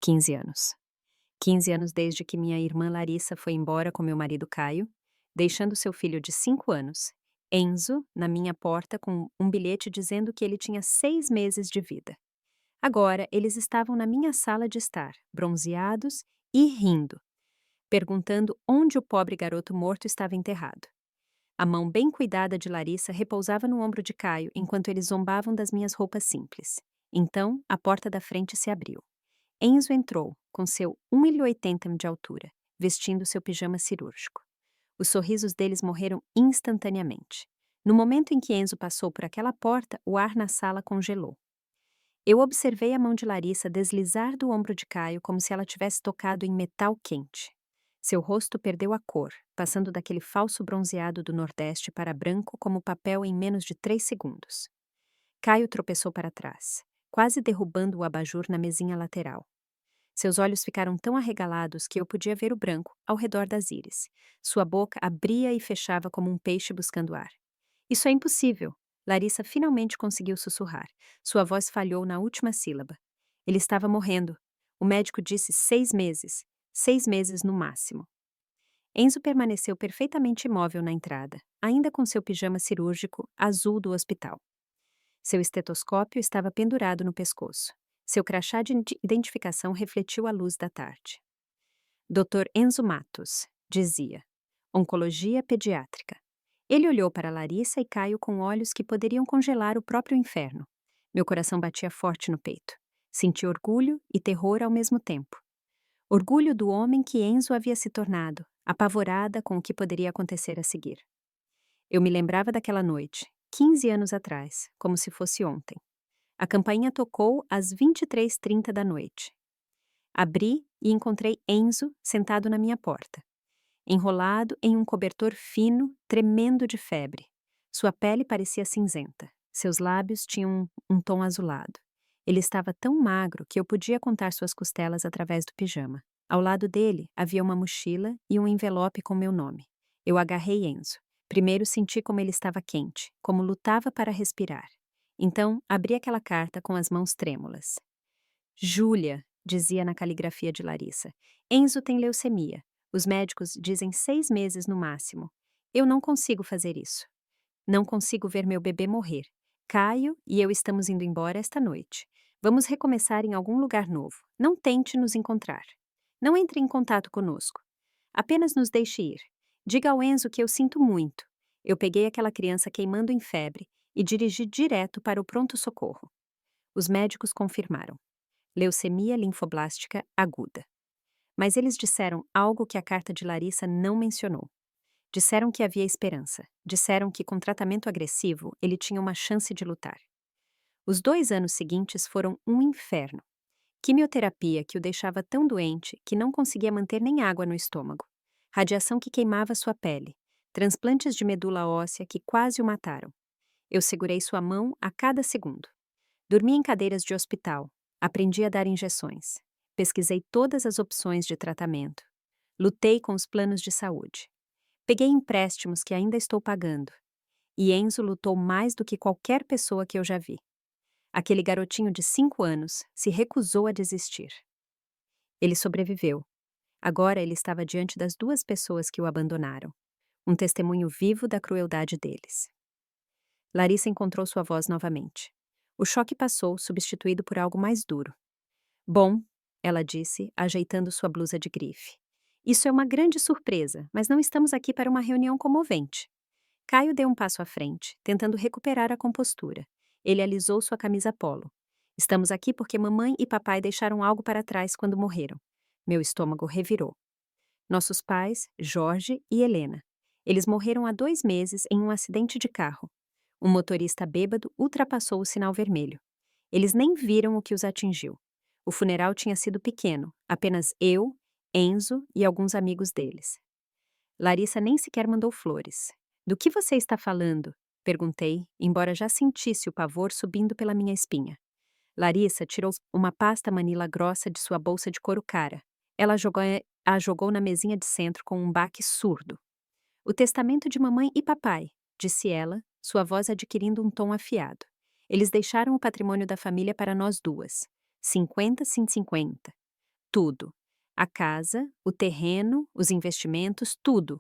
15 anos. 15 anos desde que minha irmã Larissa foi embora com meu marido Caio, deixando seu filho de 5 anos, Enzo, na minha porta com um bilhete dizendo que ele tinha 6 meses de vida. Agora, eles estavam na minha sala de estar, bronzeados e rindo, perguntando onde o pobre garoto morto estava enterrado. A mão bem cuidada de Larissa repousava no ombro de Caio enquanto eles zombavam das minhas roupas simples. Então, a porta da frente se abriu. Enzo entrou, com seu 1,80 m de altura, vestindo seu pijama cirúrgico. Os sorrisos deles morreram instantaneamente. No momento em que Enzo passou por aquela porta, o ar na sala congelou. Eu observei a mão de Larissa deslizar do ombro de Caio como se ela tivesse tocado em metal quente. Seu rosto perdeu a cor, passando daquele falso bronzeado do Nordeste para branco como papel em menos de 3 segundos. Caio tropeçou para trás, quase derrubando o abajur na mesinha lateral. Seus olhos ficaram tão arregalados que eu podia ver o branco ao redor das íris. Sua boca abria e fechava como um peixe buscando ar. Isso é impossível. Larissa finalmente conseguiu sussurrar. Sua voz falhou na última sílaba. Ele estava morrendo. O médico disse 6 meses. 6 meses no máximo. Enzo permaneceu perfeitamente imóvel na entrada, ainda com seu pijama cirúrgico azul do hospital. Seu estetoscópio estava pendurado no pescoço. Seu crachá de identificação refletiu a luz da tarde. Dr. Enzo Matos, dizia. Oncologia pediátrica. Ele olhou para Larissa e Caio com olhos que poderiam congelar o próprio inferno. Meu coração batia forte no peito. Senti orgulho e terror ao mesmo tempo. Orgulho do homem que Enzo havia se tornado, apavorada com o que poderia acontecer a seguir. Eu me lembrava daquela noite, 15 anos atrás, como se fosse ontem. A campainha tocou às 23h30 da noite. Abri e encontrei Enzo sentado na minha porta, enrolado em um cobertor fino, tremendo de febre. Sua pele parecia cinzenta. Seus lábios tinham um tom azulado. Ele estava tão magro que eu podia contar suas costelas através do pijama. Ao lado dele havia uma mochila e um envelope com meu nome. Eu agarrei Enzo. Primeiro senti como ele estava quente, como lutava para respirar. Então, abri aquela carta com as mãos trêmulas. Júlia, dizia na caligrafia de Larissa, Enzo tem leucemia. Os médicos dizem 6 meses no máximo. Eu não consigo fazer isso. Não consigo ver meu bebê morrer. Caio e eu estamos indo embora esta noite. Vamos recomeçar em algum lugar novo. Não tente nos encontrar. Não entre em contato conosco. Apenas nos deixe ir. Diga ao Enzo que eu sinto muito. Eu peguei aquela criança queimando em febre e dirigi direto para o pronto-socorro. Os médicos confirmaram. Leucemia linfoblástica aguda. Mas eles disseram algo que a carta de Larissa não mencionou. Disseram que havia esperança. Disseram que com tratamento agressivo ele tinha uma chance de lutar. Os 2 anos seguintes foram um inferno. Quimioterapia que o deixava tão doente que não conseguia manter nem água no estômago. Radiação que queimava sua pele. Transplantes de medula óssea que quase o mataram. Eu segurei sua mão a cada segundo. Dormi em cadeiras de hospital. Aprendi a dar injeções. Pesquisei todas as opções de tratamento. Lutei com os planos de saúde. Peguei empréstimos que ainda estou pagando. E Enzo lutou mais do que qualquer pessoa que eu já vi. Aquele garotinho de 5 anos se recusou a desistir. Ele sobreviveu. Agora ele estava diante das 2 pessoas que o abandonaram. Um testemunho vivo da crueldade deles. Larissa encontrou sua voz novamente. O choque passou, substituído por algo mais duro. Bom, ela disse, ajeitando sua blusa de grife. Isso é uma grande surpresa, mas não estamos aqui para uma reunião comovente. Caio deu um passo à frente, tentando recuperar a compostura. Ele alisou sua camisa polo. Estamos aqui porque mamãe e papai deixaram algo para trás quando morreram. Meu estômago revirou. Nossos pais, Jorge e Helena. Eles morreram há 2 meses em um acidente de carro. Um motorista bêbado ultrapassou o sinal vermelho. Eles nem viram o que os atingiu. O funeral tinha sido pequeno, apenas eu, Enzo e alguns amigos deles. Larissa nem sequer mandou flores. Do que você está falando? Perguntei, embora já sentisse o pavor subindo pela minha espinha. Larissa tirou uma pasta manila grossa de sua bolsa de couro cara. Ela a jogou na mesinha de centro com um baque surdo. O testamento de mamãe e papai, disse ela, sua voz adquirindo um tom afiado. Eles deixaram o patrimônio da família para nós 2. 50-50. tudo. A casa, o terreno, os investimentos, tudo.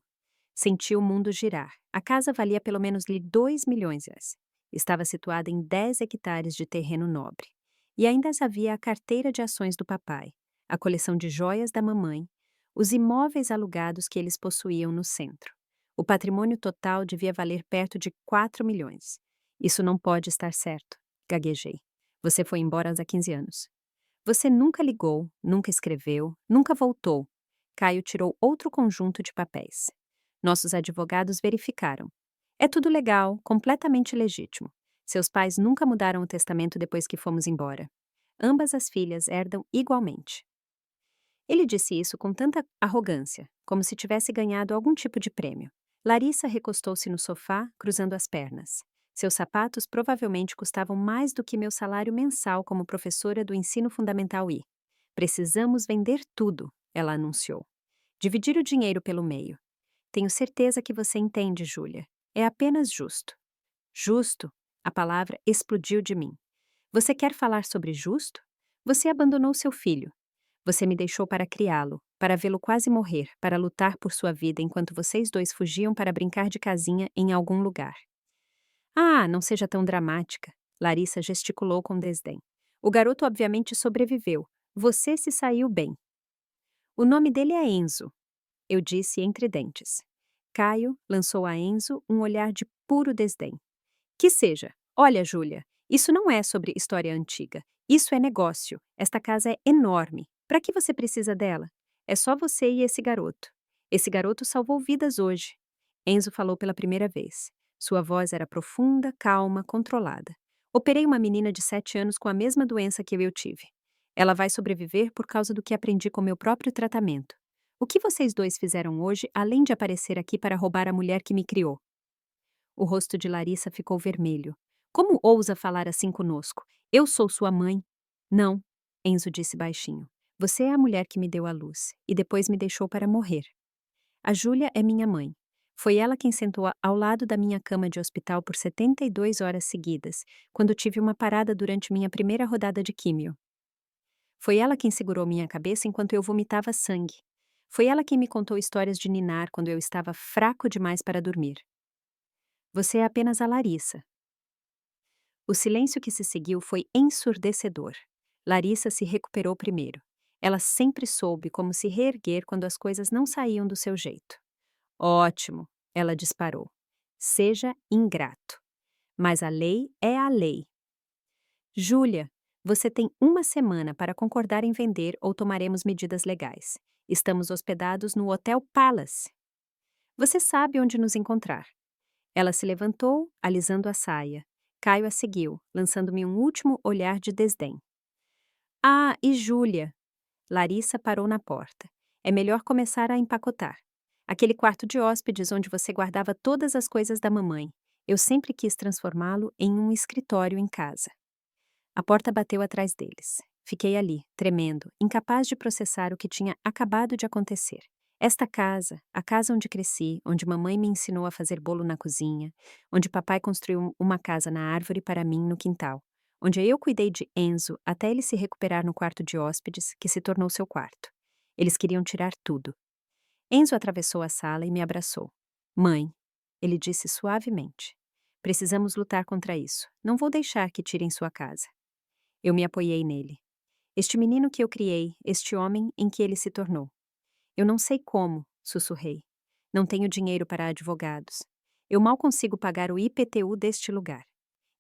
Senti o mundo girar. A casa valia pelo menos lhe 2 milhões de reais. Estava situada em 10 hectares de terreno nobre. E ainda havia a carteira de ações do papai, a coleção de joias da mamãe, os imóveis alugados que eles possuíam no centro. O patrimônio total devia valer perto de 4 milhões. Isso não pode estar certo, gaguejei. Você foi embora há 15 anos. Você nunca ligou, nunca escreveu, nunca voltou. Caio tirou outro conjunto de papéis. Nossos advogados verificaram. É tudo legal, completamente legítimo. Seus pais nunca mudaram o testamento depois que fomos embora. Ambas as filhas herdam igualmente. Ele disse isso com tanta arrogância, como se tivesse ganhado algum tipo de prêmio. Larissa recostou-se no sofá, cruzando as pernas. Seus sapatos provavelmente custavam mais do que meu salário mensal como professora do ensino fundamental I. Precisamos vender tudo, ela anunciou. Dividir o dinheiro pelo meio. Tenho certeza que você entende, Júlia. É apenas justo. Justo? A palavra explodiu de mim. Você quer falar sobre justo? Você abandonou seu filho. Você me deixou para criá-lo, para vê-lo quase morrer, para lutar por sua vida enquanto vocês dois fugiam para brincar de casinha em algum lugar. Ah, não seja tão dramática. Larissa gesticulou com desdém. O garoto obviamente sobreviveu. Você se saiu bem. O nome dele é Enzo, eu disse entre dentes. Caio lançou a Enzo um olhar de puro desdém. Que seja. Olha, Júlia, isso não é sobre história antiga. Isso é negócio. Esta casa é enorme. Para que você precisa dela? É só você e esse garoto. Esse garoto salvou vidas hoje. Enzo falou pela primeira vez. Sua voz era profunda, calma, controlada. Operei uma menina de 7 anos com a mesma doença que eu tive. Ela vai sobreviver por causa do que aprendi com meu próprio tratamento. O que vocês dois fizeram hoje, além de aparecer aqui para roubar a mulher que me criou? O rosto de Larissa ficou vermelho. Como ousa falar assim conosco? Eu sou sua mãe. Não, Enzo disse baixinho. Você é a mulher que me deu à luz e depois me deixou para morrer. A Júlia é minha mãe. Foi ela quem sentou ao lado da minha cama de hospital por 72 horas seguidas, quando tive uma parada durante minha primeira rodada de químio. Foi ela quem segurou minha cabeça enquanto eu vomitava sangue. Foi ela quem me contou histórias de ninar quando eu estava fraco demais para dormir. Você é apenas a Larissa. O silêncio que se seguiu foi ensurdecedor. Larissa se recuperou primeiro. Ela sempre soube como se reerguer quando as coisas não saíam do seu jeito. Ótimo, ela disparou. Seja ingrato. Mas a lei é a lei. Júlia, você tem 1 semana para concordar em vender ou tomaremos medidas legais. Estamos hospedados no Hotel Palace. Você sabe onde nos encontrar. Ela se levantou, alisando a saia. Caio a seguiu, lançando-me um último olhar de desdém. Ah, e Júlia? Larissa parou na porta. É melhor começar a empacotar. Aquele quarto de hóspedes onde você guardava todas as coisas da mamãe. Eu sempre quis transformá-lo em um escritório em casa. A porta bateu atrás deles. Fiquei ali, tremendo, incapaz de processar o que tinha acabado de acontecer. Esta casa, a casa onde cresci, onde mamãe me ensinou a fazer bolo na cozinha, onde papai construiu uma casa na árvore para mim no quintal, onde eu cuidei de Enzo até ele se recuperar no quarto de hóspedes, que se tornou seu quarto. Eles queriam tirar tudo. Enzo atravessou a sala e me abraçou. Mãe, ele disse suavemente. Precisamos lutar contra isso. Não vou deixar que tirem sua casa. Eu me apoiei nele. Este menino que eu criei, este homem em que ele se tornou. Eu não sei como, sussurrei. Não tenho dinheiro para advogados. Eu mal consigo pagar o IPTU deste lugar.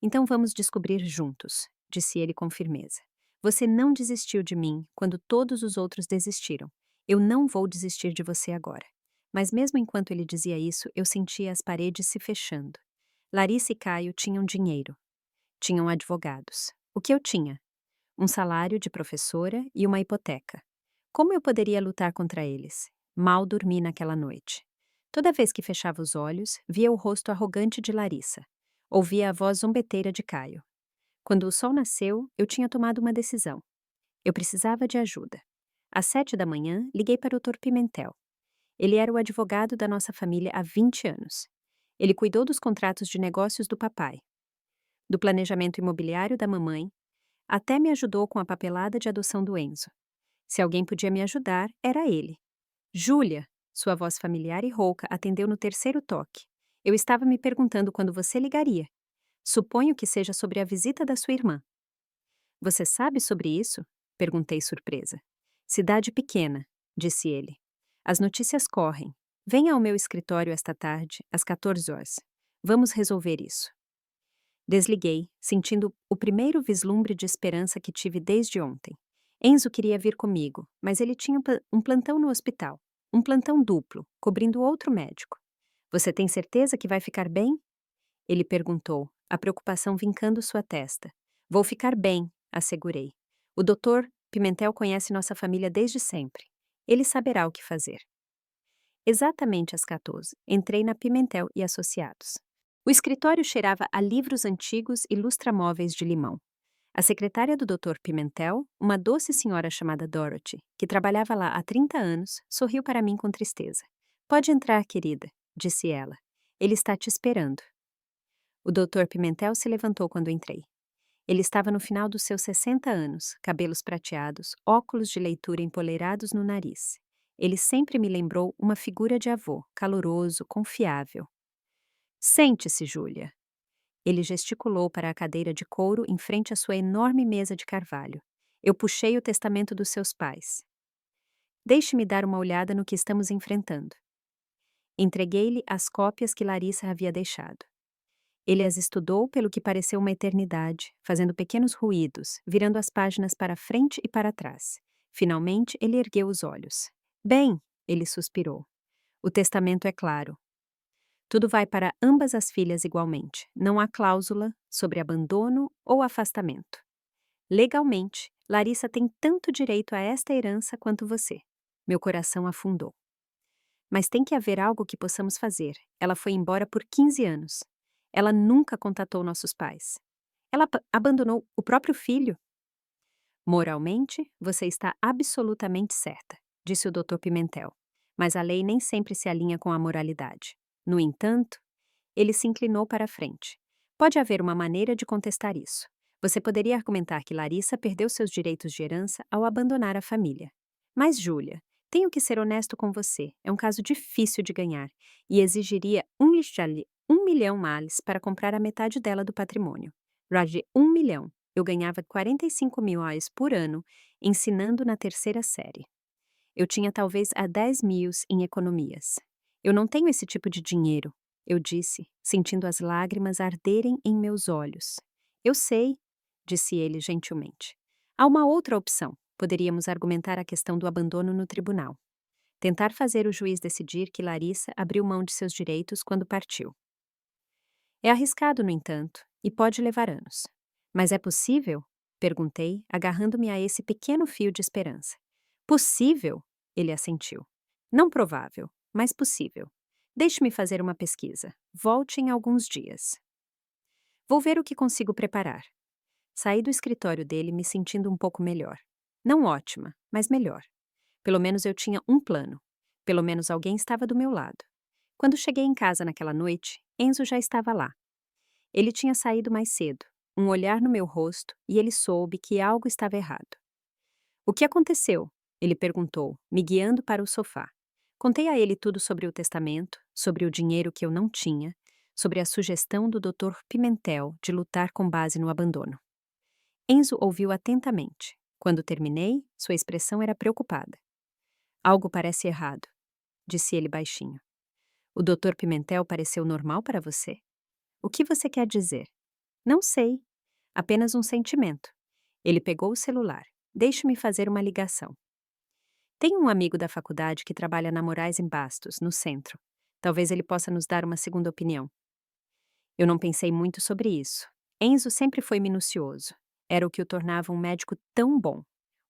Então vamos descobrir juntos, disse ele com firmeza. Você não desistiu de mim quando todos os outros desistiram. Eu não vou desistir de você agora. Mas mesmo enquanto ele dizia isso, eu sentia as paredes se fechando. Larissa e Caio tinham dinheiro. Tinham advogados. O que eu tinha? Um salário de professora e uma hipoteca. Como eu poderia lutar contra eles? Mal dormi naquela noite. Toda vez que fechava os olhos, via o rosto arrogante de Larissa. Ouvia a voz zombeteira de Caio. Quando o sol nasceu, eu tinha tomado uma decisão. Eu precisava de ajuda. Às 7 da manhã, liguei para o Dr. Pimentel. Ele era o advogado da nossa família há 20 anos. Ele cuidou dos contratos de negócios do papai, do planejamento imobiliário da mamãe, até me ajudou com a papelada de adoção do Enzo. Se alguém podia me ajudar, era ele. Júlia, sua voz familiar e rouca atendeu no terceiro toque. Eu estava me perguntando quando você ligaria. Suponho que seja sobre a visita da sua irmã. Você sabe sobre isso? Perguntei surpresa. Cidade pequena, disse ele. As notícias correm. Venha ao meu escritório esta tarde, às 14 horas. Vamos resolver isso. Desliguei, sentindo o primeiro vislumbre de esperança que tive desde ontem. Enzo queria vir comigo, mas ele tinha um plantão no hospital. Um plantão duplo, cobrindo outro médico. Você tem certeza que vai ficar bem? Ele perguntou, a preocupação vincando sua testa. Vou ficar bem, assegurei. O doutor Pimentel conhece nossa família desde sempre. Ele saberá o que fazer. Exatamente às 14, entrei na Pimentel e Associados. O escritório cheirava a livros antigos e lustramóveis de limão. A secretária do Dr. Pimentel, uma doce senhora chamada Dorothy, que trabalhava lá há 30 anos, sorriu para mim com tristeza. Pode entrar, querida, disse ela. Ele está te esperando. O Dr. Pimentel se levantou quando entrei. Ele estava no final dos seus 60 anos, cabelos prateados, óculos de leitura empoleirados no nariz. Ele sempre me lembrou uma figura de avô, caloroso, confiável. Sente-se, Júlia. Ele gesticulou para a cadeira de couro em frente à sua enorme mesa de carvalho. Eu puxei o testamento dos seus pais. Deixe-me dar uma olhada no que estamos enfrentando. Entreguei-lhe as cópias que Larissa havia deixado. Ele as estudou pelo que pareceu uma eternidade, fazendo pequenos ruídos, virando as páginas para frente e para trás. Finalmente, ele ergueu os olhos. Bem, ele suspirou. O testamento é claro. Tudo vai para ambas as filhas igualmente. Não há cláusula sobre abandono ou afastamento. Legalmente, Larissa tem tanto direito a esta herança quanto você. Meu coração afundou. Mas tem que haver algo que possamos fazer. Ela foi embora por 15 anos. Ela nunca contatou nossos pais. Ela abandonou o próprio filho. Moralmente, você está absolutamente certa, disse o Dr. Pimentel. Mas a lei nem sempre se alinha com a moralidade. No entanto, ele se inclinou para a frente. Pode haver uma maneira de contestar isso. Você poderia argumentar que Larissa perdeu seus direitos de herança ao abandonar a família. Mas, Júlia, tenho que ser honesto com você. É um caso difícil de ganhar e exigiria 1 milhão males para comprar a metade dela do patrimônio. Raj, 1 milhão. Eu ganhava 45 mil reais por ano ensinando na terceira série. Eu tinha talvez a 10 mil em economias. Eu não tenho esse tipo de dinheiro, eu disse, sentindo as lágrimas arderem em meus olhos. Eu sei, disse ele gentilmente. Há uma outra opção. Poderíamos argumentar a questão do abandono no tribunal. Tentar fazer o juiz decidir que Larissa abriu mão de seus direitos quando partiu. É arriscado, no entanto, e pode levar anos. Mas é possível? Perguntei, agarrando-me a esse pequeno fio de esperança. Possível? Ele assentiu. Não provável, mas possível. Deixe-me fazer uma pesquisa. Volte em alguns dias. Vou ver o que consigo preparar. Saí do escritório dele me sentindo um pouco melhor. Não ótima, mas melhor. Pelo menos eu tinha um plano. Pelo menos alguém estava do meu lado. Quando cheguei em casa naquela noite, Enzo já estava lá. Ele tinha saído mais cedo, um olhar no meu rosto, e ele soube que algo estava errado. O que aconteceu? Ele perguntou, me guiando para o sofá. Contei a ele tudo sobre o testamento, sobre o dinheiro que eu não tinha, sobre a sugestão do Dr. Pimentel de lutar com base no abandono. Enzo ouviu atentamente. Quando terminei, sua expressão era preocupada. Algo parece errado, disse ele baixinho. O Dr. Pimentel pareceu normal para você? O que você quer dizer? Não sei. Apenas um sentimento. Ele pegou o celular. Deixe-me fazer uma ligação. Tenho um amigo da faculdade que trabalha na Moraes em Bastos, no centro. Talvez ele possa nos dar uma segunda opinião. Eu não pensei muito sobre isso. Enzo sempre foi minucioso. Era o que o tornava um médico tão bom.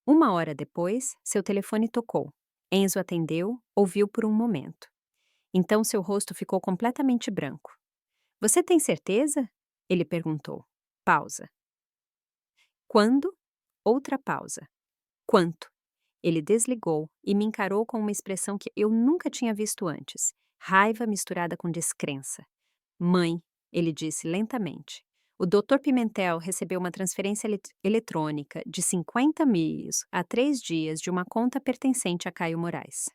1 hora depois, seu telefone tocou. Enzo atendeu, ouviu por um momento. Então seu rosto ficou completamente branco. Você tem certeza? Ele perguntou. Pausa. Quando? Outra pausa. Quanto? Ele desligou e me encarou com uma expressão que eu nunca tinha visto antes. Raiva misturada com descrença. Mãe, ele disse lentamente. O Dr. Pimentel recebeu uma transferência eletrônica de 50 mil há 3 dias de uma conta pertencente a Caio Moraes.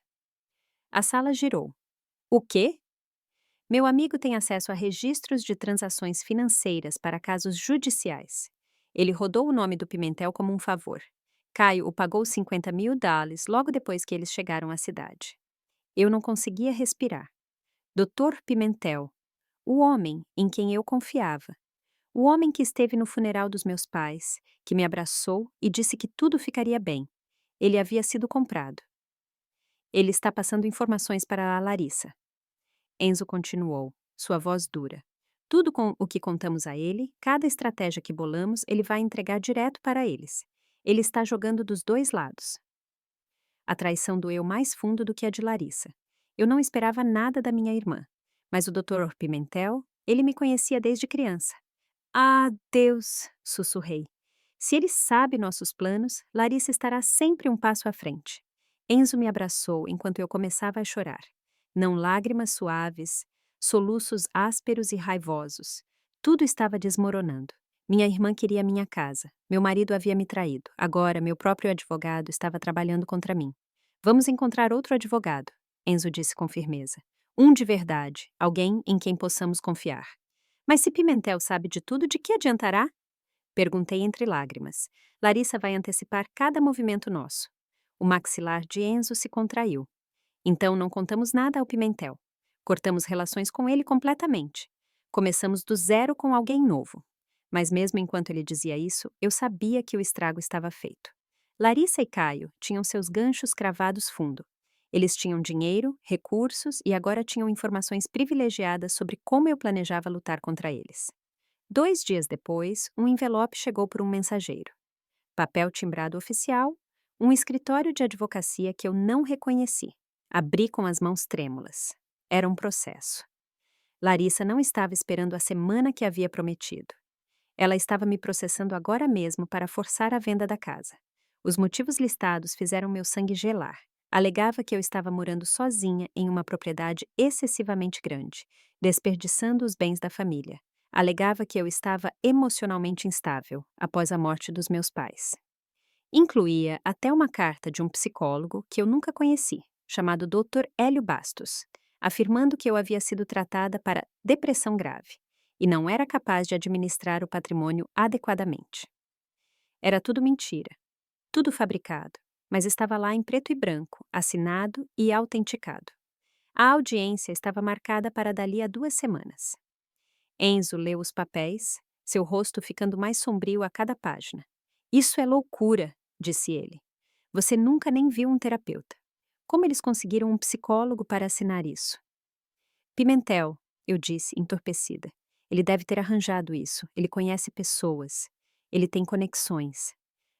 A sala girou. O quê? Meu amigo tem acesso a registros de transações financeiras para casos judiciais. Ele rodou o nome do Pimentel como um favor. Caio o pagou 50 mil dólares logo depois que eles chegaram à cidade. Eu não conseguia respirar. Dr. Pimentel, o homem em quem eu confiava. O homem que esteve no funeral dos meus pais, que me abraçou e disse que tudo ficaria bem. Ele havia sido comprado. Ele está passando informações para a Larissa. Enzo continuou, sua voz dura. Tudo com o que contamos a ele, cada estratégia que bolamos, ele vai entregar direto para eles. Ele está jogando dos dois lados. A traição doeu mais fundo do que a de Larissa. Eu não esperava nada da minha irmã. Mas o Dr. Pimentel, ele me conhecia desde criança. Ah, Deus! Sussurrei. Se ele sabe nossos planos, Larissa estará sempre um passo à frente. Enzo me abraçou enquanto eu começava a chorar. Não lágrimas suaves, soluços ásperos e raivosos. Tudo estava desmoronando. Minha irmã queria minha casa. Meu marido havia me traído. Agora, meu próprio advogado estava trabalhando contra mim. Vamos encontrar outro advogado, Enzo disse com firmeza. Um de verdade, alguém em quem possamos confiar. Mas se Pimentel sabe de tudo, de que adiantará? Perguntei entre lágrimas. Larissa vai antecipar cada movimento nosso. O maxilar de Enzo se contraiu. Então não contamos nada ao Pimentel. Cortamos relações com ele completamente. Começamos do zero com alguém novo. Mas mesmo enquanto ele dizia isso, eu sabia que o estrago estava feito. Larissa e Caio tinham seus ganchos cravados fundo. Eles tinham dinheiro, recursos e agora tinham informações privilegiadas sobre como eu planejava lutar contra eles. 2 dias depois, um envelope chegou por um mensageiro. Papel timbrado oficial, um escritório de advocacia que eu não reconheci. Abri com as mãos trêmulas. Era um processo. Larissa não estava esperando a semana que havia prometido. Ela estava me processando agora mesmo para forçar a venda da casa. Os motivos listados fizeram meu sangue gelar. Alegava que eu estava morando sozinha em uma propriedade excessivamente grande, desperdiçando os bens da família. Alegava que eu estava emocionalmente instável após a morte dos meus pais. Incluía até uma carta de um psicólogo que eu nunca conheci, chamado Dr. Hélio Bastos, afirmando que eu havia sido tratada para depressão grave e não era capaz de administrar o patrimônio adequadamente. Era tudo mentira, tudo fabricado, mas estava lá em preto e branco, assinado e autenticado. A audiência estava marcada para dali a 2 semanas. Enzo leu os papéis, seu rosto ficando mais sombrio a cada página. Isso é loucura, disse ele. Você nunca nem viu um terapeuta. Como eles conseguiram um psicólogo para assinar isso? Pimentel, eu disse, entorpecida. Ele deve ter arranjado isso. Ele conhece pessoas. Ele tem conexões.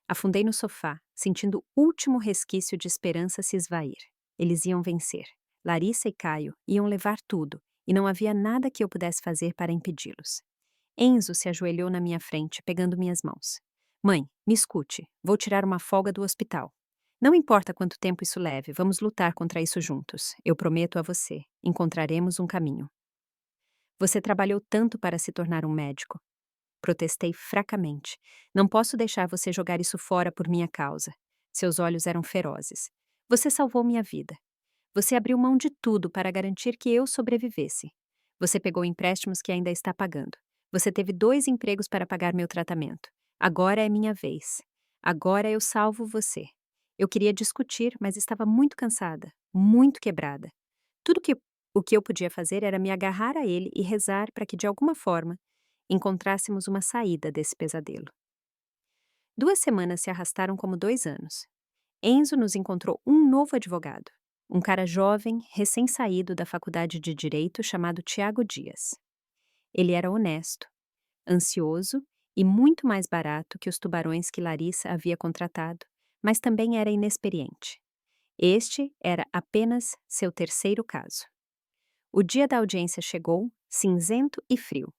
Afundei no sofá, sentindo o último resquício de esperança se esvair. Eles iam vencer. Larissa e Caio iam levar tudo, e não havia nada que eu pudesse fazer para impedi-los. Enzo se ajoelhou na minha frente, pegando minhas mãos. Mãe, me escute. Vou tirar uma folga do hospital. Não importa quanto tempo isso leve, vamos lutar contra isso juntos. Eu prometo a você. Encontraremos um caminho. Você trabalhou tanto para se tornar um médico. Protestei fracamente. Não posso deixar você jogar isso fora por minha causa. Seus olhos eram ferozes. Você salvou minha vida. Você abriu mão de tudo para garantir que eu sobrevivesse. Você pegou empréstimos que ainda está pagando. Você teve 2 empregos para pagar meu tratamento. Agora é minha vez. Agora eu salvo você. Eu queria discutir, mas estava muito cansada, muito quebrada. O que eu podia fazer era me agarrar a ele e rezar para que, de alguma forma, encontrássemos uma saída desse pesadelo. 2 semanas se arrastaram como 2 anos. Enzo nos encontrou um novo advogado, um cara jovem, recém-saído da faculdade de Direito chamado Tiago Dias. Ele era honesto, ansioso e muito mais barato que os tubarões que Larissa havia contratado, mas também era inexperiente. Este era apenas seu terceiro caso. O dia da audiência chegou, cinzento e frio.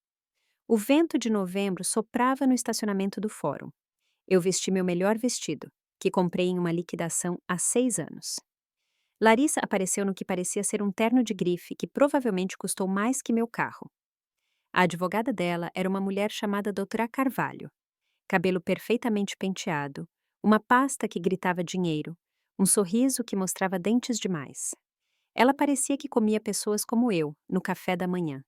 O vento de novembro soprava no estacionamento do fórum. Eu vesti meu melhor vestido, que comprei em uma liquidação há 6 anos. Larissa apareceu no que parecia ser um terno de grife que provavelmente custou mais que meu carro. A advogada dela era uma mulher chamada doutora Carvalho. Cabelo perfeitamente penteado, uma pasta que gritava dinheiro, um sorriso que mostrava dentes demais. Ela parecia que comia pessoas como eu, no café da manhã.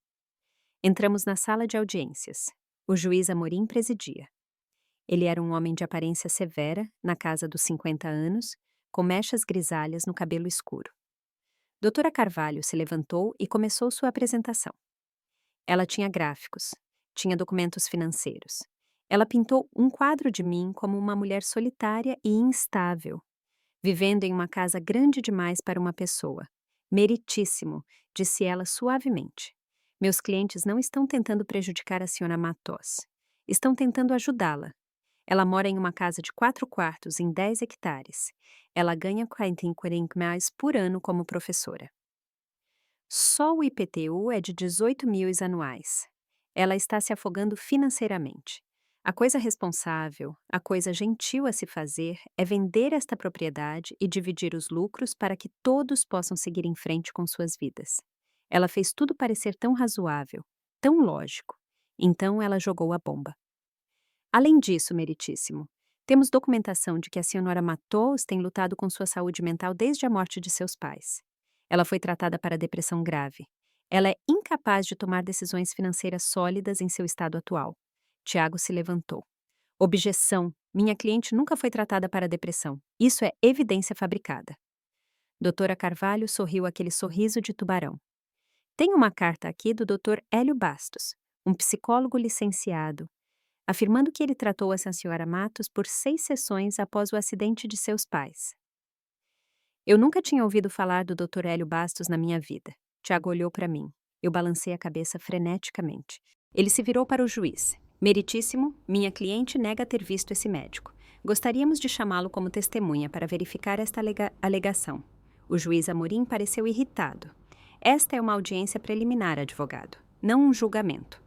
Entramos na sala de audiências. O juiz Amorim presidia. Ele era um homem de aparência severa, na casa dos 50 anos, com mechas grisalhas no cabelo escuro. Doutora Carvalho se levantou e começou sua apresentação. Ela tinha gráficos, tinha documentos financeiros. Ela pintou um quadro de mim como uma mulher solitária e instável, vivendo em uma casa grande demais para uma pessoa. Meritíssimo, disse ela suavemente. Meus clientes não estão tentando prejudicar a senhora Matos. Estão tentando ajudá-la. Ela mora em uma casa de 4 quartos em 10 hectares. Ela ganha 40 mais por ano como professora. Só o IPTU é de 18 mil anuais. Ela está se afogando financeiramente. A coisa responsável, a coisa gentil a se fazer é vender esta propriedade e dividir os lucros para que todos possam seguir em frente com suas vidas. Ela fez tudo parecer tão razoável, tão lógico. Então ela jogou a bomba. Além disso, meritíssimo, temos documentação de que a senhora Matos tem lutado com sua saúde mental desde a morte de seus pais. Ela foi tratada para depressão grave. Ela é incapaz de tomar decisões financeiras sólidas em seu estado atual. Tiago se levantou. Objeção. Minha cliente nunca foi tratada para depressão. Isso é evidência fabricada. Doutora Carvalho sorriu aquele sorriso de tubarão. Tem uma carta aqui do Dr. Hélio Bastos, um psicólogo licenciado, afirmando que ele tratou a senhora Matos por 6 sessões após o acidente de seus pais. Eu nunca tinha ouvido falar do Dr. Hélio Bastos na minha vida. Tiago olhou para mim. Eu balancei a cabeça freneticamente. Ele se virou para o juiz. Meritíssimo, minha cliente nega ter visto esse médico. Gostaríamos de chamá-lo como testemunha para verificar esta alegação. O juiz Amorim pareceu irritado. Esta é uma audiência preliminar, advogado, não um julgamento.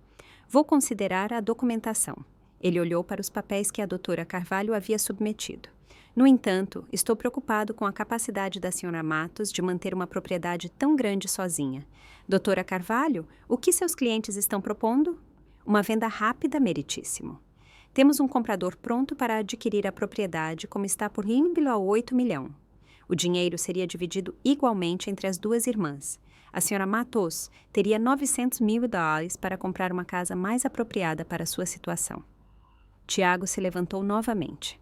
Vou considerar a documentação. Ele olhou para os papéis que a doutora Carvalho havia submetido. No entanto, estou preocupado com a capacidade da senhora Matos de manter uma propriedade tão grande sozinha. Doutora Carvalho, o que seus clientes estão propondo? Uma venda rápida, meritíssimo. Temos um comprador pronto para adquirir a propriedade como está por ímbilo a 8 milhões. O dinheiro seria dividido igualmente entre as duas irmãs. A senhora Matos teria 900 mil dólares para comprar uma casa mais apropriada para sua situação. Tiago se levantou novamente.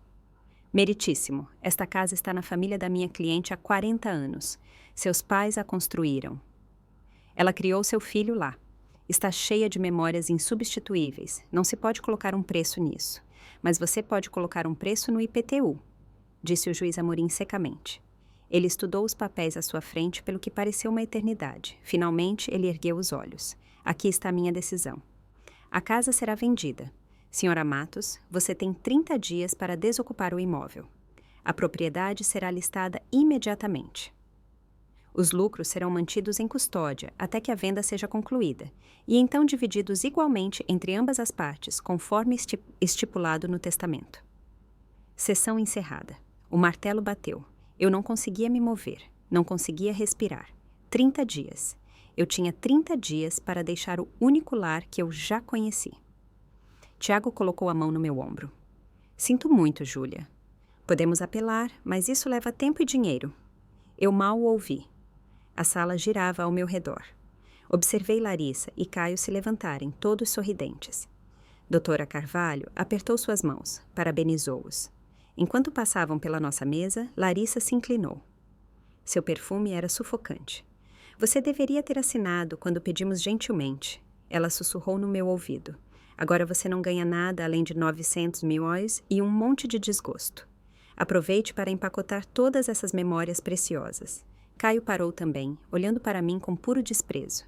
Meritíssimo, esta casa está na família da minha cliente há 40 anos. Seus pais a construíram. Ela criou seu filho lá. Está cheia de memórias insubstituíveis. Não se pode colocar um preço nisso. Mas você pode colocar um preço no IPTU, disse o juiz Amorim secamente. Ele estudou os papéis à sua frente pelo que pareceu uma eternidade. Finalmente, ele ergueu os olhos. Aqui está a minha decisão. A casa será vendida. Senhora Matos, você tem 30 dias para desocupar o imóvel. A propriedade será listada imediatamente. Os lucros serão mantidos em custódia até que a venda seja concluída, e então divididos igualmente entre ambas as partes, conforme estipulado no testamento. Sessão encerrada. O martelo bateu. Eu não conseguia me mover, não conseguia respirar. 30 dias. Eu tinha 30 dias para deixar o único lar que eu já conheci. Tiago colocou a mão no meu ombro. Sinto muito, Júlia. Podemos apelar, mas isso leva tempo e dinheiro. Eu mal o ouvi. A sala girava ao meu redor. Observei Larissa e Caio se levantarem, todos sorridentes. Doutora Carvalho apertou suas mãos, parabenizou-os. Enquanto passavam pela nossa mesa, Larissa se inclinou. Seu perfume era sufocante. Você deveria ter assinado quando pedimos gentilmente. Ela sussurrou no meu ouvido. Agora você não ganha nada além de 900 mil e um monte de desgosto. Aproveite para empacotar todas essas memórias preciosas. Caio parou também, olhando para mim com puro desprezo.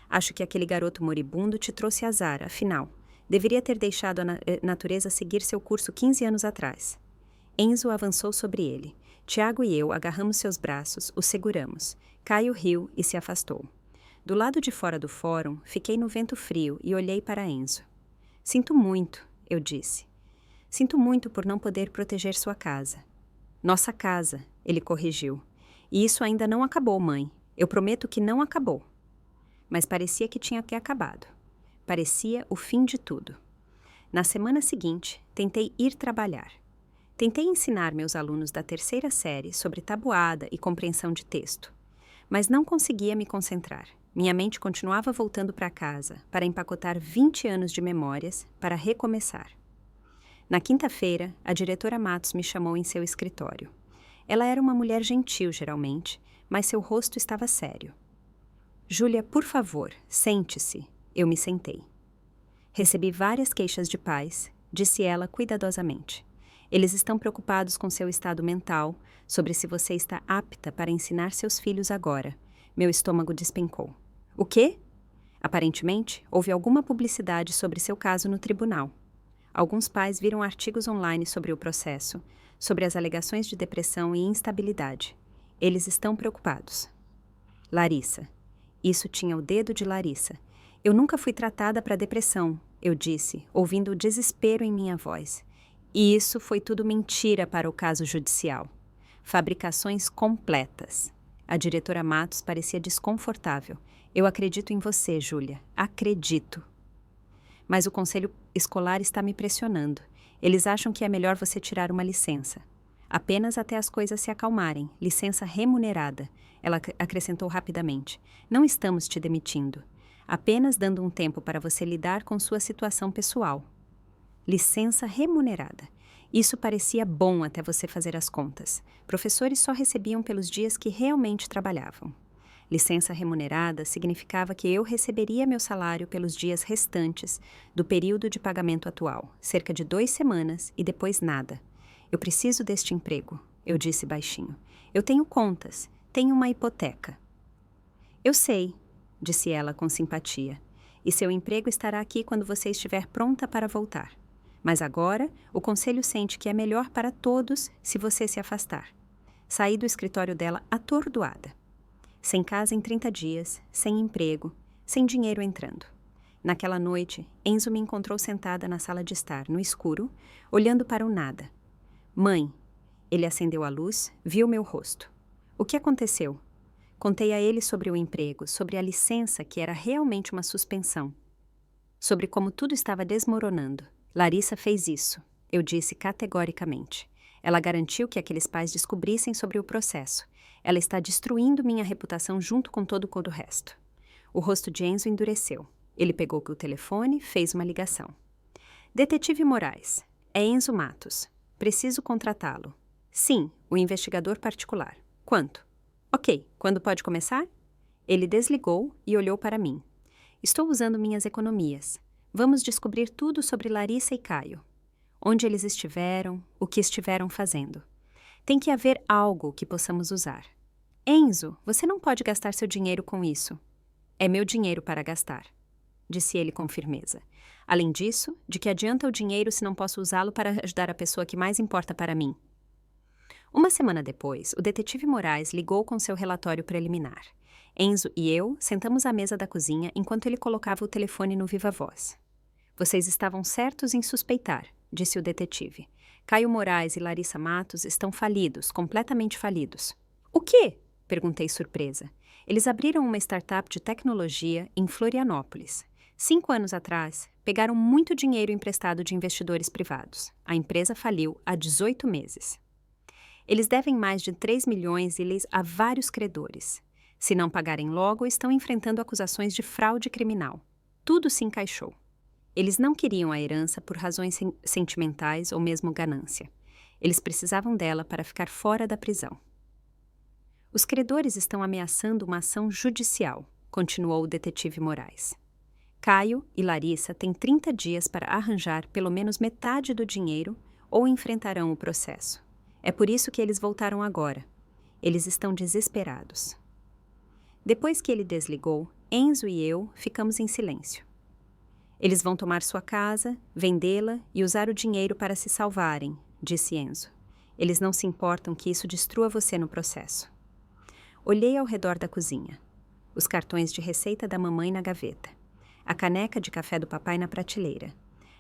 Acho que aquele garoto moribundo te trouxe azar, afinal. Deveria ter deixado a natureza seguir seu curso 15 anos atrás. Enzo avançou sobre ele. Tiago e eu agarramos seus braços, o seguramos. Caio riu e se afastou. Do lado de fora do fórum, fiquei no vento frio e olhei para Enzo. Sinto muito, eu disse. Sinto muito por não poder proteger sua casa. Nossa casa, ele corrigiu. E isso ainda não acabou, mãe. Eu prometo que não acabou. Mas parecia que tinha acabado. Parecia o fim de tudo. Na semana seguinte, tentei ir trabalhar. Tentei ensinar meus alunos da terceira série sobre tabuada e compreensão de texto, mas não conseguia me concentrar. Minha mente continuava voltando para casa para empacotar 20 anos de memórias para recomeçar. Na quinta-feira, a diretora Matos me chamou em seu escritório. Ela era uma mulher gentil, geralmente, mas seu rosto estava sério. Júlia, por favor, sente-se. Eu me sentei. Recebi várias queixas de pais, disse ela cuidadosamente. Eles estão preocupados com seu estado mental, sobre se você está apta para ensinar seus filhos agora. Meu estômago despencou. O quê? Aparentemente, houve alguma publicidade sobre seu caso no tribunal. Alguns pais viram artigos online sobre o processo, sobre as alegações de depressão e instabilidade. Eles estão preocupados. Larissa. Isso tinha o dedo de Larissa. Eu nunca fui tratada para depressão, eu disse, ouvindo o desespero em minha voz. E isso foi tudo mentira para o caso judicial. Fabricações completas. A diretora Matos parecia desconfortável. Eu acredito em você, Júlia. Acredito. Mas o conselho escolar está me pressionando. Eles acham que é melhor você tirar uma licença. Apenas até as coisas se acalmarem. Licença remunerada. Ela acrescentou rapidamente. Não estamos te demitindo. Apenas dando um tempo para você lidar com sua situação pessoal. Licença remunerada. Isso parecia bom até você fazer as contas. Professores só recebiam pelos dias que realmente trabalhavam. Licença remunerada significava que eu receberia meu salário pelos dias restantes do período de pagamento atual, cerca de 2 semanas, e depois nada. Eu preciso deste emprego, eu disse baixinho. Eu tenho contas, tenho uma hipoteca. Eu sei, disse ela com simpatia, e seu emprego estará aqui quando você estiver pronta para voltar. Mas agora, o conselho sente que é melhor para todos se você se afastar. Saí do escritório dela atordoada. Sem casa em 30 dias, sem emprego, sem dinheiro entrando. Naquela noite, Enzo me encontrou sentada na sala de estar, no escuro, olhando para o nada. Mãe, ele acendeu a luz, viu meu rosto. O que aconteceu? Contei a ele sobre o emprego, sobre a licença que era realmente uma suspensão, sobre como tudo estava desmoronando. Larissa fez isso, eu disse categoricamente. Ela garantiu que aqueles pais descobrissem sobre o processo. Ela está destruindo minha reputação junto com todo o resto. O rosto de Enzo endureceu. Ele pegou o telefone, fez uma ligação. Detetive Moraes. É Enzo Matos. Preciso contratá-lo. Sim, o investigador particular. Quanto? Ok, quando pode começar? Ele desligou e olhou para mim. Estou usando minhas economias. Vamos descobrir tudo sobre Larissa e Caio. Onde eles estiveram, o que estiveram fazendo. Tem que haver algo que possamos usar. Enzo, você não pode gastar seu dinheiro com isso. É meu dinheiro para gastar, disse ele com firmeza. Além disso, de que adianta o dinheiro se não posso usá-lo para ajudar a pessoa que mais importa para mim? Uma semana depois, o detetive Moraes ligou com seu relatório preliminar. Enzo e eu sentamos à mesa da cozinha enquanto ele colocava o telefone no viva-voz. Vocês estavam certos em suspeitar, disse o detetive. Caio Moraes e Larissa Matos estão falidos, completamente falidos. O quê? Perguntei surpresa. Eles abriram uma startup de tecnologia em Florianópolis. 5 anos atrás, pegaram muito dinheiro emprestado de investidores privados. A empresa faliu há 18 meses. Eles devem mais de 3 milhões e lhes a vários credores. Se não pagarem logo, estão enfrentando acusações de fraude criminal. Tudo se encaixou. Eles não queriam a herança por razões sentimentais ou mesmo ganância. Eles precisavam dela para ficar fora da prisão. Os credores estão ameaçando uma ação judicial, continuou o detetive Moraes. Caio e Larissa têm 30 dias para arranjar pelo menos metade do dinheiro ou enfrentarão o processo. É por isso que eles voltaram agora. Eles estão desesperados. Depois que ele desligou, Enzo e eu ficamos em silêncio. Eles vão tomar sua casa, vendê-la e usar o dinheiro para se salvarem, disse Enzo. Eles não se importam que isso destrua você no processo. Olhei ao redor da cozinha. Os cartões de receita da mamãe na gaveta. A caneca de café do papai na prateleira.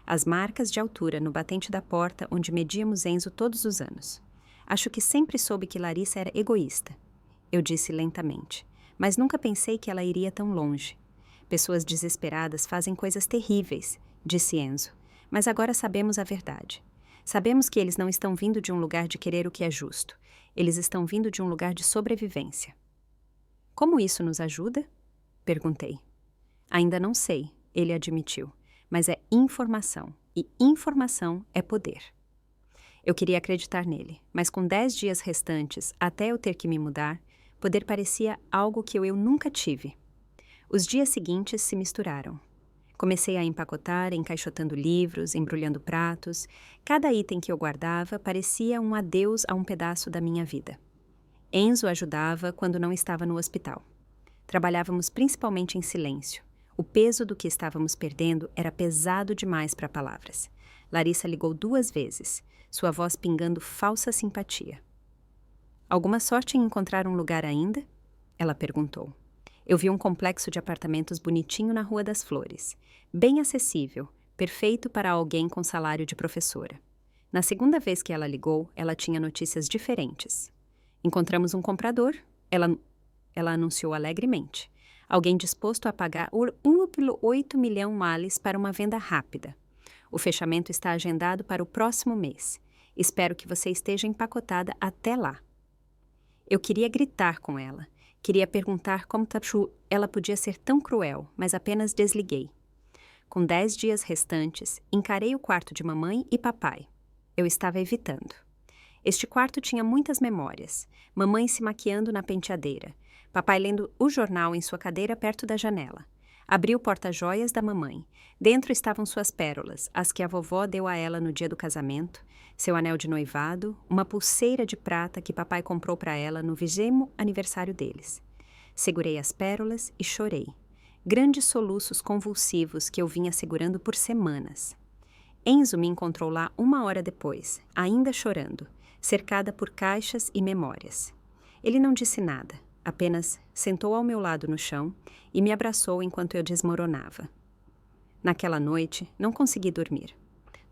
As marcas de altura no batente da porta onde medíamos Enzo todos os anos. Acho que sempre soube que Larissa era egoísta. Eu disse lentamente, mas nunca pensei que ela iria tão longe. Pessoas desesperadas fazem coisas terríveis, disse Enzo. Mas agora sabemos a verdade. Sabemos que eles não estão vindo de um lugar de querer o que é justo. Eles estão vindo de um lugar de sobrevivência. Como isso nos ajuda? Perguntei. Ainda não sei, ele admitiu, mas é informação, e informação é poder. Eu queria acreditar nele, mas com 10 dias restantes, até eu ter que me mudar, poder parecia algo que eu nunca tive. Os dias seguintes se misturaram. Comecei a empacotar, encaixotando livros, embrulhando pratos. Cada item que eu guardava parecia um adeus a um pedaço da minha vida. Enzo ajudava quando não estava no hospital. Trabalhávamos principalmente em silêncio. O peso do que estávamos perdendo era pesado demais para palavras. Larissa ligou 2 vezes, sua voz pingando falsa simpatia. Alguma sorte em encontrar um lugar ainda? Ela perguntou. Eu vi um complexo de apartamentos bonitinho na Rua das Flores. Bem acessível, perfeito para alguém com salário de professora. Na segunda vez que ela ligou, ela tinha notícias diferentes. Encontramos um comprador, ela anunciou alegremente. Alguém disposto a pagar 1,8 milhão males para uma venda rápida. O fechamento está agendado para o próximo mês. Espero que você esteja empacotada até lá. Eu queria gritar com ela. Queria perguntar como ela podia ser tão cruel, mas apenas desliguei. Com 10 dias restantes, encarei o quarto de mamãe e papai. Eu estava evitando. Este quarto tinha muitas memórias. Mamãe se maquiando na penteadeira. Papai lendo o jornal em sua cadeira perto da janela. Abri o porta-joias da mamãe. Dentro estavam suas pérolas, as que a vovó deu a ela no dia do casamento, seu anel de noivado, uma pulseira de prata que papai comprou para ela no 20º aniversário deles. Segurei as pérolas e chorei. Grandes soluços convulsivos que eu vinha segurando por semanas. Enzo me encontrou lá 1 hora depois, ainda chorando, cercada por caixas e memórias. Ele não disse nada, apenas sentou ao meu lado no chão e me abraçou enquanto eu desmoronava. Naquela noite, não consegui dormir.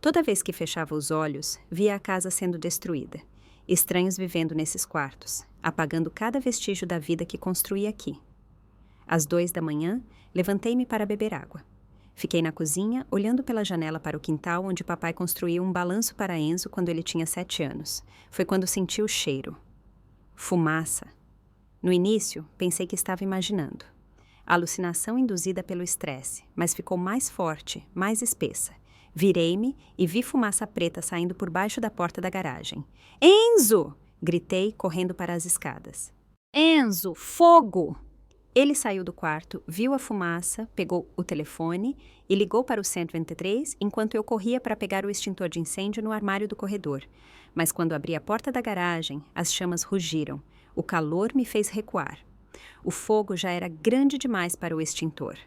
Toda vez que fechava os olhos, via a casa sendo destruída. Estranhos vivendo nesses quartos, apagando cada vestígio da vida que construí aqui. Às 2 da manhã, levantei-me para beber água. Fiquei na cozinha, olhando pela janela para o quintal onde papai construiu um balanço para Enzo quando ele tinha 7 anos. Foi quando senti o cheiro. Fumaça. No início, pensei que estava imaginando. Alucinação induzida pelo estresse, mas ficou mais forte, mais espessa. Virei-me e vi fumaça preta saindo por baixo da porta da garagem. Enzo! Gritei, correndo para as escadas. Enzo, fogo! Ele saiu do quarto, viu a fumaça, pegou o telefone e ligou para o 123 enquanto eu corria para pegar o extintor de incêndio no armário do corredor. Mas quando abri a porta da garagem, as chamas rugiram. O calor me fez recuar. O fogo já era grande demais para o extintor.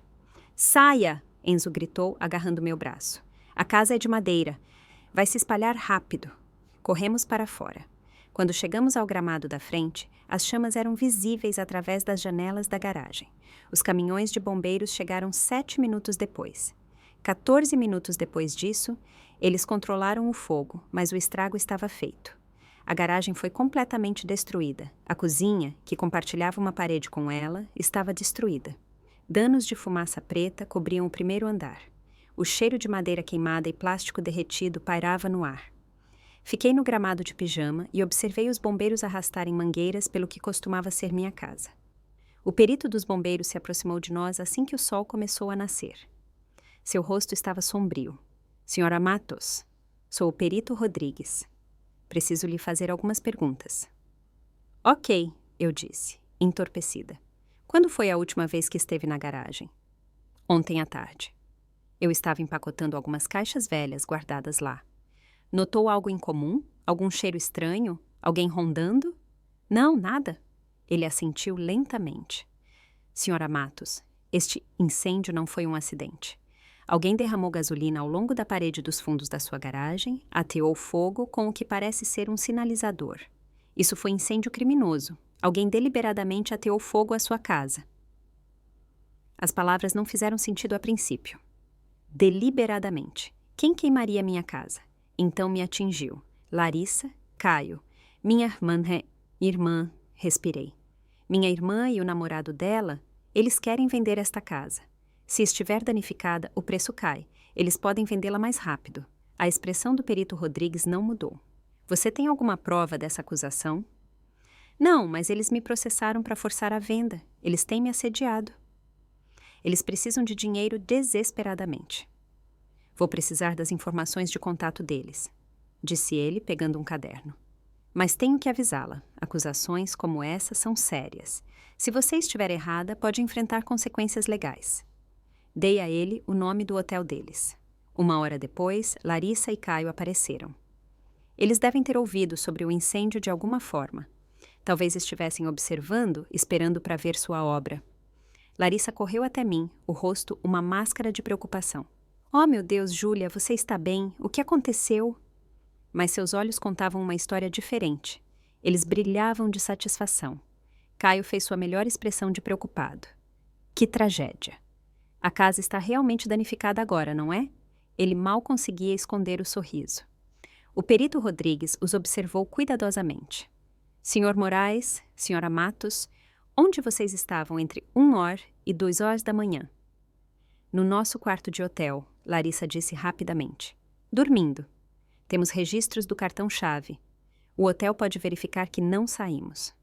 Saia! Enzo gritou, agarrando meu braço. A casa é de madeira. Vai se espalhar rápido. Corremos para fora. Quando chegamos ao gramado da frente, as chamas eram visíveis através das janelas da garagem. Os caminhões de bombeiros chegaram 7 minutos depois. 14 minutos depois disso, eles controlaram o fogo, mas o estrago estava feito. A garagem foi completamente destruída. A cozinha, que compartilhava uma parede com ela, estava destruída. Danos de fumaça preta cobriam o primeiro andar. O cheiro de madeira queimada e plástico derretido pairava no ar. Fiquei no gramado de pijama e observei os bombeiros arrastarem mangueiras pelo que costumava ser minha casa. O perito dos bombeiros se aproximou de nós assim que o sol começou a nascer. Seu rosto estava sombrio. Senhora Matos, sou o perito Rodrigues. Preciso lhe fazer algumas perguntas. Ok, eu disse, entorpecida. Quando foi a última vez que esteve na garagem? Ontem à tarde. Eu estava empacotando algumas caixas velhas guardadas lá. Notou algo incomum? Algum cheiro estranho? Alguém rondando? Não, nada. Ele assentiu lentamente. Senhora Matos, este incêndio não foi um acidente. Alguém derramou gasolina ao longo da parede dos fundos da sua garagem, ateou fogo com o que parece ser um sinalizador. Isso foi incêndio criminoso. Alguém deliberadamente ateou fogo à sua casa. As palavras não fizeram sentido a princípio. Deliberadamente. Quem queimaria minha casa? Então me atingiu. Larissa, Caio. Minha irmã, respirei. Minha irmã e o namorado dela, eles querem vender esta casa. Se estiver danificada, o preço cai. Eles podem vendê-la mais rápido. A expressão do perito Rodrigues não mudou. Você tem alguma prova dessa acusação? Não, mas eles me processaram para forçar a venda. Eles têm me assediado. Eles precisam de dinheiro desesperadamente. Vou precisar das informações de contato deles, disse ele, pegando um caderno. Mas tenho que avisá-la. Acusações como essa são sérias. Se você estiver errada, pode enfrentar consequências legais. Dei a ele o nome do hotel deles. 1 hora depois, Larissa e Caio apareceram. Eles devem ter ouvido sobre o incêndio de alguma forma. Talvez estivessem observando, esperando para ver sua obra. Larissa correu até mim, o rosto uma máscara de preocupação. Oh, meu Deus, Júlia, você está bem? O que aconteceu? Mas seus olhos contavam uma história diferente. Eles brilhavam de satisfação. Caio fez sua melhor expressão de preocupado. Que tragédia! A casa está realmente danificada agora, não é? Ele mal conseguia esconder o sorriso. O perito Rodrigues os observou cuidadosamente. Senhor Moraes, senhora Matos, onde vocês estavam entre 1 hora e 2 horas da manhã? No nosso quarto de hotel, Larissa disse rapidamente. Dormindo. Temos registros do cartão-chave. O hotel pode verificar que não saímos.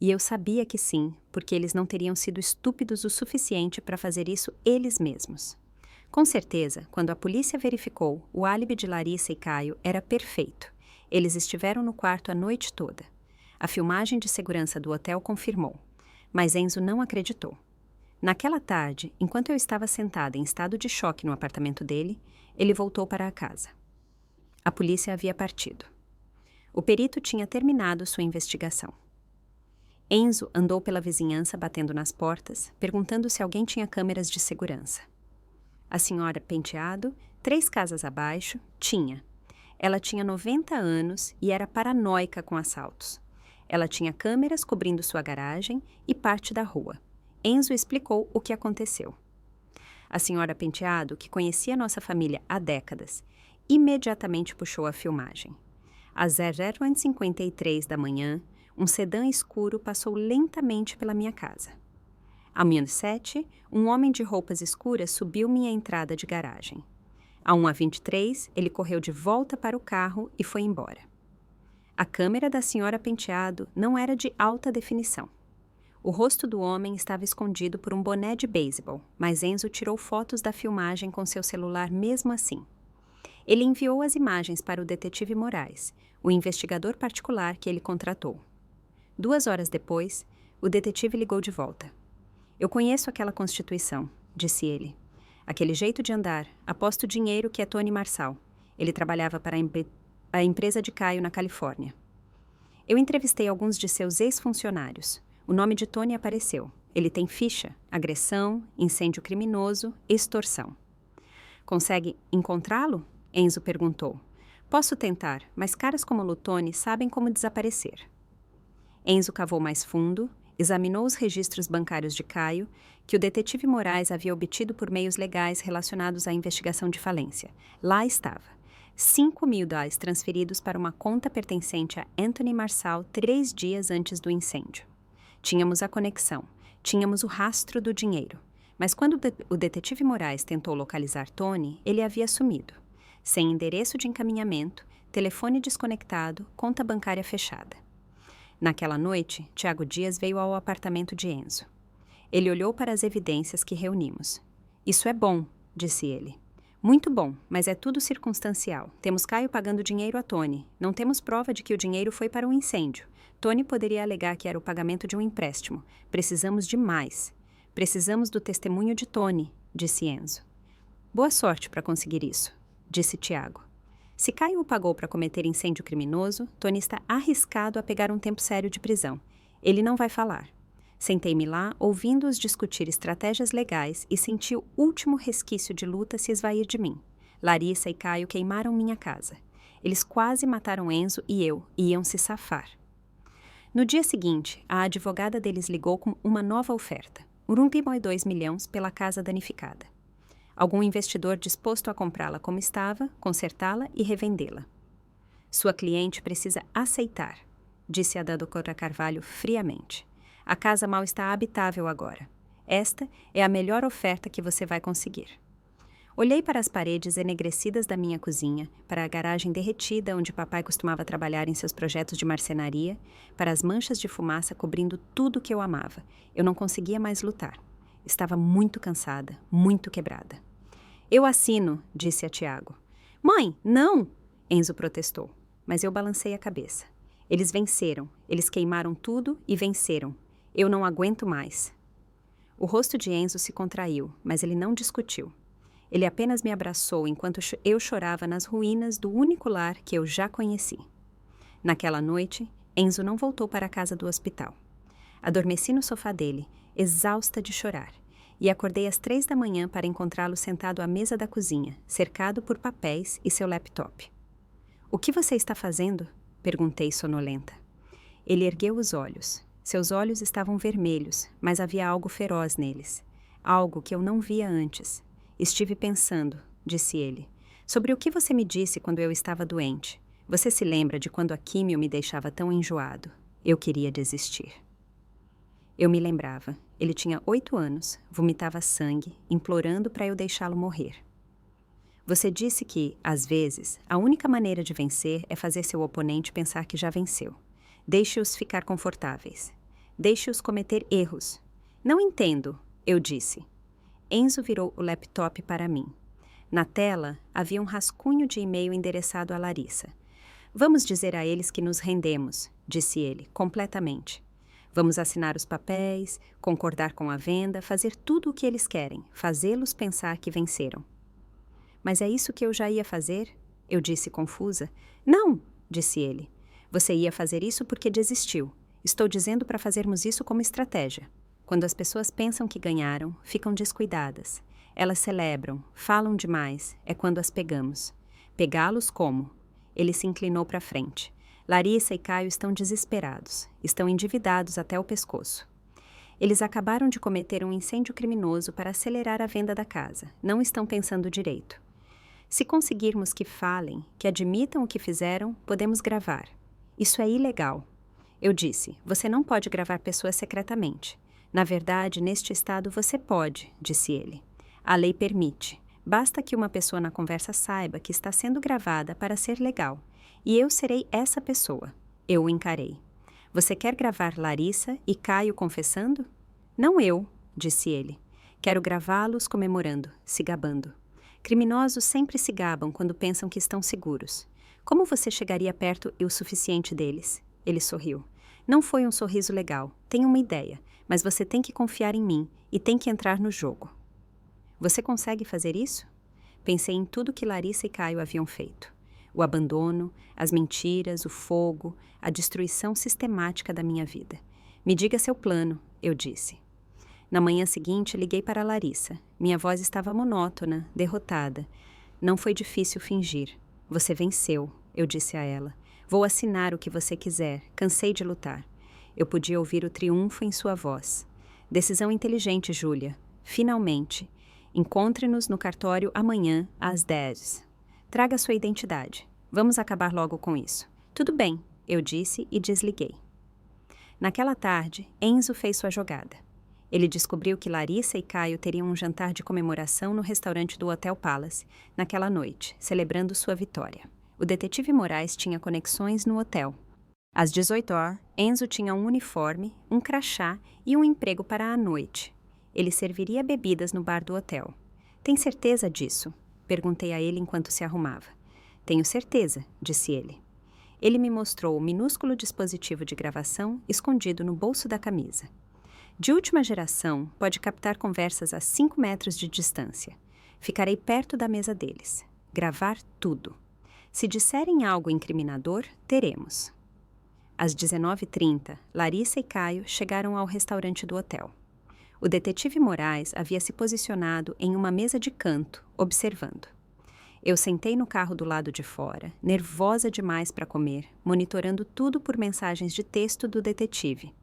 E eu sabia que sim, porque eles não teriam sido estúpidos o suficiente para fazer isso eles mesmos. Com certeza, quando a polícia verificou, o álibi de Larissa e Caio era perfeito. Eles estiveram no quarto a noite toda. A filmagem de segurança do hotel confirmou. Mas Enzo não acreditou. Naquela tarde, enquanto eu estava sentada em estado de choque no apartamento dele, ele voltou para a casa. A polícia havia partido. O perito tinha terminado sua investigação. Enzo andou pela vizinhança batendo nas portas, perguntando se alguém tinha câmeras de segurança. A senhora Penteado, 3 casas abaixo, tinha. Ela tinha 90 anos e era paranoica com assaltos. Ela tinha câmeras cobrindo sua garagem e parte da rua. Enzo explicou o que aconteceu. A senhora Penteado, que conhecia nossa família há décadas, imediatamente puxou a filmagem. Às 00h53 da manhã, um sedã escuro passou lentamente pela minha casa. À 1h07, um homem de roupas escuras subiu minha entrada de garagem. À 1h23, ele correu de volta para o carro e foi embora. A câmera da senhora Penteado não era de alta definição. O rosto do homem estava escondido por um boné de beisebol, mas Enzo tirou fotos da filmagem com seu celular mesmo assim. Ele enviou as imagens para o detetive Moraes, o investigador particular que ele contratou. 2 horas depois, o detetive ligou de volta. Eu conheço aquela constituição, disse ele. Aquele jeito de andar, aposto dinheiro que é Tony Marçal. Ele trabalhava para a empresa de Caio na Califórnia. Eu entrevistei alguns de seus ex-funcionários. O nome de Tony apareceu. Ele tem ficha, agressão, incêndio criminoso, extorsão. Consegue encontrá-lo? Enzo perguntou. Posso tentar, mas caras como Lutoni sabem como desaparecer. Enzo cavou mais fundo, examinou os registros bancários de Caio, que o detetive Moraes havia obtido por meios legais relacionados à investigação de falência. Lá estava. $5.000 transferidos para uma conta pertencente a Anthony Marçal 3 dias antes do incêndio. Tínhamos a conexão, tínhamos o rastro do dinheiro. Mas quando o detetive Moraes tentou localizar Tony, ele havia sumido. Sem endereço de encaminhamento, telefone desconectado, conta bancária fechada. Naquela noite, Tiago Dias veio ao apartamento de Enzo. Ele olhou para as evidências que reunimos. Isso é bom, disse ele. Muito bom, mas é tudo circunstancial. Temos Caio pagando dinheiro a Tony. Não temos prova de que o dinheiro foi para o incêndio. Tony poderia alegar que era o pagamento de um empréstimo. Precisamos de mais. Precisamos do testemunho de Tony, disse Enzo. Boa sorte para conseguir isso, disse Tiago. Se Caio o pagou para cometer incêndio criminoso, Tony está arriscado a pegar um tempo sério de prisão. Ele não vai falar. Sentei-me lá, ouvindo-os discutir estratégias legais e senti o último resquício de luta se esvair de mim. Larissa e Caio queimaram minha casa. Eles quase mataram Enzo e eu, e iam se safar. No dia seguinte, a advogada deles ligou com uma nova oferta. $1,2 milhões pela casa danificada. Algum investidor disposto a comprá-la como estava, consertá-la e revendê-la. Sua cliente precisa aceitar, disse a da Dra. Carvalho friamente. A casa mal está habitável agora. Esta é a melhor oferta que você vai conseguir. Olhei para as paredes enegrecidas da minha cozinha, para a garagem derretida onde papai costumava trabalhar em seus projetos de marcenaria, para as manchas de fumaça cobrindo tudo que eu amava. Eu não conseguia mais lutar. Estava muito cansada, muito quebrada. Eu assino, disse a Tiago. Mãe, não! Enzo protestou, mas eu balancei a cabeça. Eles venceram, eles queimaram tudo e venceram. Eu não aguento mais. O rosto de Enzo se contraiu, mas ele não discutiu. Ele apenas me abraçou enquanto eu chorava nas ruínas do único lar que eu já conheci. Naquela noite, Enzo não voltou para a casa do hospital. Adormeci no sofá dele, exausta de chorar, e acordei às 3 da manhã para encontrá-lo sentado à mesa da cozinha, cercado por papéis e seu laptop. O que você está fazendo? Perguntei sonolenta. Ele ergueu os olhos. Seus olhos estavam vermelhos, mas havia algo feroz neles. Algo que eu não via antes. Estive pensando, disse ele, sobre o que você me disse quando eu estava doente. Você se lembra de quando a químio me deixava tão enjoado? Eu queria desistir. Eu me lembrava. Ele tinha 8 anos, vomitava sangue, implorando para eu deixá-lo morrer. Você disse que, às vezes, a única maneira de vencer é fazer seu oponente pensar que já venceu. Deixe-os ficar confortáveis. Deixe-os cometer erros. Não entendo, eu disse. Enzo virou o laptop para mim. Na tela, havia um rascunho de e-mail endereçado a Larissa. Vamos dizer a eles que nos rendemos, disse ele, completamente. Vamos assinar os papéis, concordar com a venda, fazer tudo o que eles querem, fazê-los pensar que venceram. Mas é isso que eu já ia fazer? Eu disse confusa. Não, disse ele. Você ia fazer isso porque desistiu. Estou dizendo para fazermos isso como estratégia. Quando as pessoas pensam que ganharam, ficam descuidadas. Elas celebram, falam demais, é quando as pegamos. Pegá-los como? Ele se inclinou para frente. Larissa e Caio estão desesperados, estão endividados até o pescoço. Eles acabaram de cometer um incêndio criminoso para acelerar a venda da casa. Não estão pensando direito. Se conseguirmos que falem, que admitam o que fizeram, podemos gravar. Isso é ilegal. Eu disse, você não pode gravar pessoas secretamente. Na verdade, neste estado você pode, disse ele. A lei permite. Basta que uma pessoa na conversa saiba que está sendo gravada para ser legal. E eu serei essa pessoa. Eu o encarei. Você quer gravar Larissa e Caio confessando? Não eu, disse ele. Quero gravá-los comemorando, se gabando. Criminosos sempre se gabam quando pensam que estão seguros. Como você chegaria perto o suficiente deles? Ele sorriu. Não foi um sorriso legal. Tenho uma ideia. Mas você tem que confiar em mim e tem que entrar no jogo. Você consegue fazer isso? Pensei em tudo que Larissa e Caio haviam feito. O abandono, as mentiras, o fogo, a destruição sistemática da minha vida. Me diga seu plano, eu disse. Na manhã seguinte, liguei para Larissa. Minha voz estava monótona, derrotada. Não foi difícil fingir. Você venceu, eu disse a ela. Vou assinar o que você quiser. Cansei de lutar. Eu podia ouvir o triunfo em sua voz. Decisão inteligente, Júlia. Finalmente. Encontre-nos no cartório amanhã, às 10. Traga sua identidade. Vamos acabar logo com isso. Tudo bem, eu disse e desliguei. Naquela tarde, Enzo fez sua jogada. Ele descobriu que Larissa e Caio teriam um jantar de comemoração no restaurante do Hotel Palace, naquela noite, celebrando sua vitória. O detetive Moraes tinha conexões no hotel. Às 18 horas, Enzo tinha um uniforme, um crachá e um emprego para a noite. Ele serviria bebidas no bar do hotel. Tem certeza disso? Perguntei a ele enquanto se arrumava. Tenho certeza, disse ele. Ele me mostrou o minúsculo dispositivo de gravação escondido no bolso da camisa. De última geração, pode captar conversas a 5 metros de distância. Ficarei perto da mesa deles. Gravar tudo. Se disserem algo incriminador, teremos. Às 19h30, Larissa e Caio chegaram ao restaurante do hotel. O detetive Moraes havia se posicionado em uma mesa de canto, observando. Eu sentei no carro do lado de fora, nervosa demais para comer, monitorando tudo por mensagens de texto do detetive.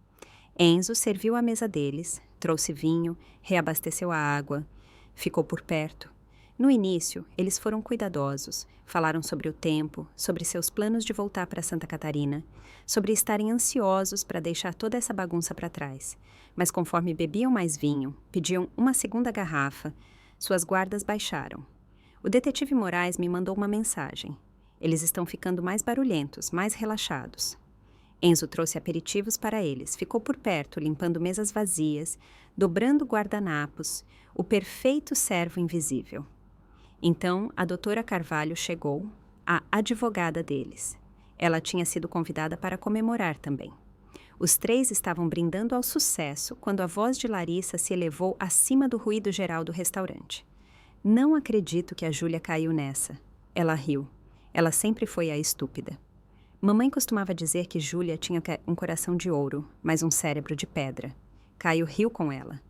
Enzo serviu a mesa deles, trouxe vinho, reabasteceu a água, ficou por perto. No início, eles foram cuidadosos, falaram sobre o tempo, sobre seus planos de voltar para Santa Catarina, sobre estarem ansiosos para deixar toda essa bagunça para trás. Mas conforme bebiam mais vinho, pediam uma segunda garrafa, suas guardas baixaram. O detetive Moraes me mandou uma mensagem. Eles estão ficando mais barulhentos, mais relaxados. Enzo trouxe aperitivos para eles, ficou por perto, limpando mesas vazias, dobrando guardanapos, o perfeito servo invisível. Então, a doutora Carvalho chegou, a advogada deles. Ela tinha sido convidada para comemorar também. Os três estavam brindando ao sucesso quando a voz de Larissa se elevou acima do ruído geral do restaurante. Não acredito que a Júlia caiu nessa. Ela riu. Ela sempre foi a estúpida. Mamãe costumava dizer que Júlia tinha um coração de ouro, mas um cérebro de pedra. Caio riu com ela.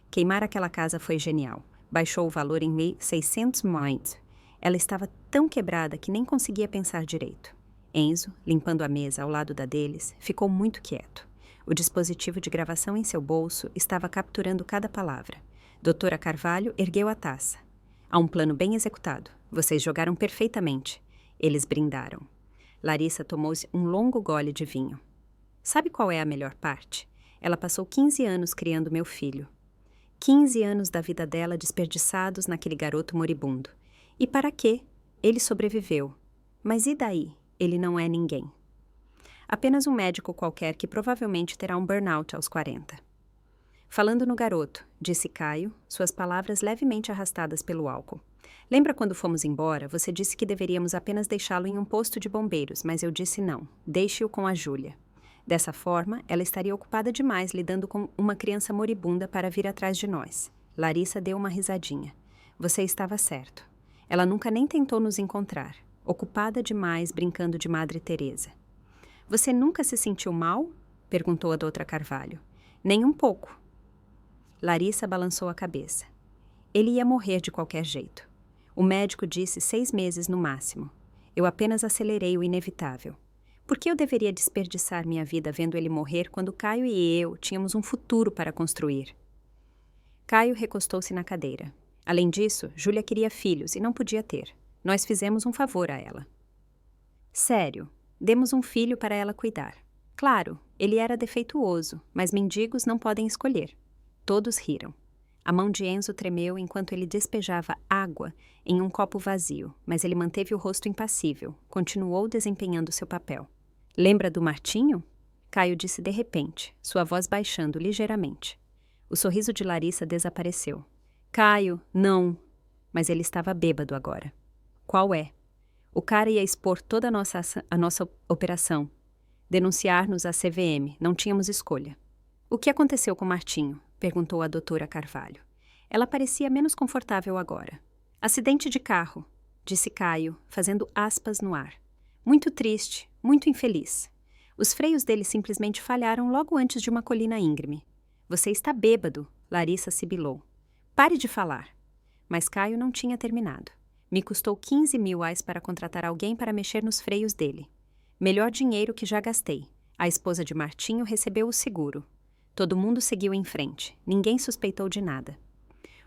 Queimar aquela casa foi genial. Baixou o valor em 600 moins. Ela estava tão quebrada que nem conseguia pensar direito. Enzo, limpando a mesa ao lado da deles, ficou muito quieto. O dispositivo de gravação em seu bolso estava capturando cada palavra. Doutora Carvalho ergueu a taça. Há um plano bem executado. Vocês jogaram perfeitamente. Eles brindaram. Larissa tomou um longo gole de vinho. Sabe qual é a melhor parte? Ela passou 15 anos criando meu filho. 15 anos da vida dela desperdiçados naquele garoto moribundo. E para quê? Ele sobreviveu. Mas e daí? Ele não é ninguém. Apenas um médico qualquer que provavelmente terá um burnout aos 40. Falando no garoto, disse Caio, suas palavras levemente arrastadas pelo álcool. Lembra quando fomos embora, você disse que deveríamos apenas deixá-lo em um posto de bombeiros, mas eu disse não, deixe-o com a Júlia. Dessa forma, ela estaria ocupada demais lidando com uma criança moribunda para vir atrás de nós. Larissa deu uma risadinha. Você estava certo. Ela nunca nem tentou nos encontrar, ocupada demais brincando de Madre Teresa. Você nunca se sentiu mal? Perguntou a doutora Carvalho. Nem um pouco. Larissa balançou a cabeça. Ele ia morrer de qualquer jeito. O médico disse 6 meses no máximo. Eu apenas acelerei o inevitável. Por que eu deveria desperdiçar minha vida vendo ele morrer quando Caio e eu tínhamos um futuro para construir? Caio recostou-se na cadeira. Além disso, Júlia queria filhos e não podia ter. Nós fizemos um favor a ela. Sério, demos um filho para ela cuidar. Claro, ele era defeituoso, mas mendigos não podem escolher. Todos riram. A mão de Enzo tremeu enquanto ele despejava água em um copo vazio, mas ele manteve o rosto impassível, continuou desempenhando seu papel. Lembra do Martinho? Caio disse de repente, sua voz baixando ligeiramente. O sorriso de Larissa desapareceu. Caio, não. Mas ele estava bêbado agora. Qual é? O cara ia expor toda a nossa operação. Denunciar-nos à CVM, não tínhamos escolha. O que aconteceu com Martinho? Perguntou a doutora Carvalho. Ela parecia menos confortável agora. Acidente de carro, disse Caio, fazendo aspas no ar. Muito triste, muito infeliz. Os freios dele simplesmente falharam logo antes de uma colina íngreme. Você está bêbado, Larissa sibilou. Pare de falar. Mas Caio não tinha terminado. Me custou 15 mil reais para contratar alguém para mexer nos freios dele. Melhor dinheiro que já gastei. A esposa de Martinho recebeu o seguro. Todo mundo seguiu em frente. Ninguém suspeitou de nada.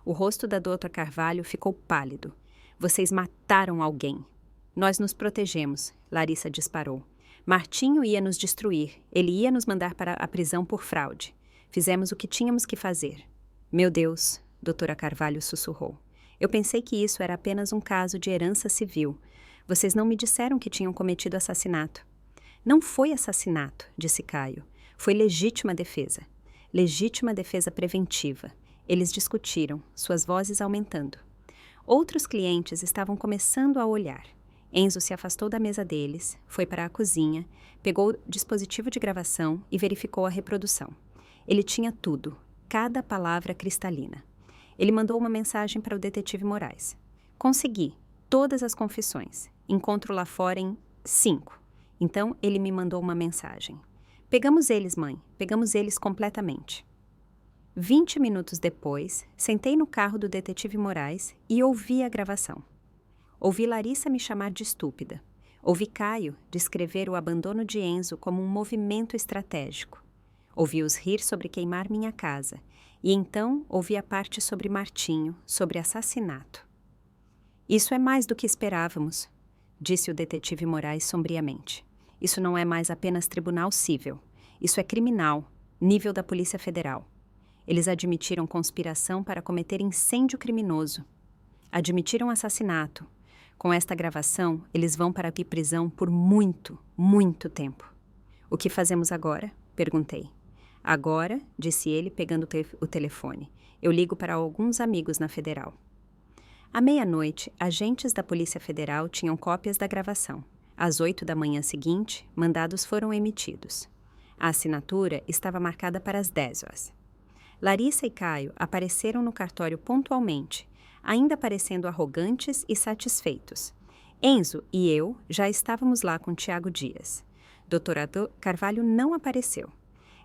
O rosto da doutora Carvalho ficou pálido. Vocês mataram alguém. Nós nos protegemos, Larissa disparou. Martinho ia nos destruir. Ele ia nos mandar para a prisão por fraude. Fizemos o que tínhamos que fazer. Meu Deus, doutora Carvalho sussurrou. Eu pensei que isso era apenas um caso de herança civil. Vocês não me disseram que tinham cometido assassinato. Não foi assassinato, disse Caio. Foi legítima defesa. Legítima defesa preventiva. Eles discutiram, suas vozes aumentando. Outros clientes estavam começando a olhar. Enzo se afastou da mesa deles, foi para a cozinha, pegou o dispositivo de gravação e verificou a reprodução. Ele tinha tudo, cada palavra cristalina. Ele mandou uma mensagem para o detetive Moraes. Consegui, todas as confissões. Encontro lá fora em 5. Então ele me mandou uma mensagem. Pegamos eles, mãe. Pegamos eles completamente. 20 minutos depois, sentei no carro do detetive Moraes e ouvi a gravação. Ouvi Larissa me chamar de estúpida. Ouvi Caio descrever o abandono de Enzo como um movimento estratégico. Ouvi-os rir sobre queimar minha casa. E então ouvi a parte sobre Martinho, sobre assassinato. Isso é mais do que esperávamos, disse o detetive Moraes sombriamente. Isso não é mais apenas tribunal cível. Isso é criminal, nível da Polícia Federal. Eles admitiram conspiração para cometer incêndio criminoso. Admitiram assassinato. Com esta gravação, eles vão para a prisão por muito, muito tempo. O que fazemos agora? Perguntei. Agora, disse ele, pegando o telefone. Eu ligo para alguns amigos na Federal. À meia-noite, agentes da Polícia Federal tinham cópias da gravação. Às 8 da manhã seguinte, mandados foram emitidos. A assinatura estava marcada para as 10 horas. Larissa e Caio apareceram no cartório pontualmente, ainda parecendo arrogantes e satisfeitos. Enzo e eu já estávamos lá com Tiago Dias. Doutora Carvalho não apareceu.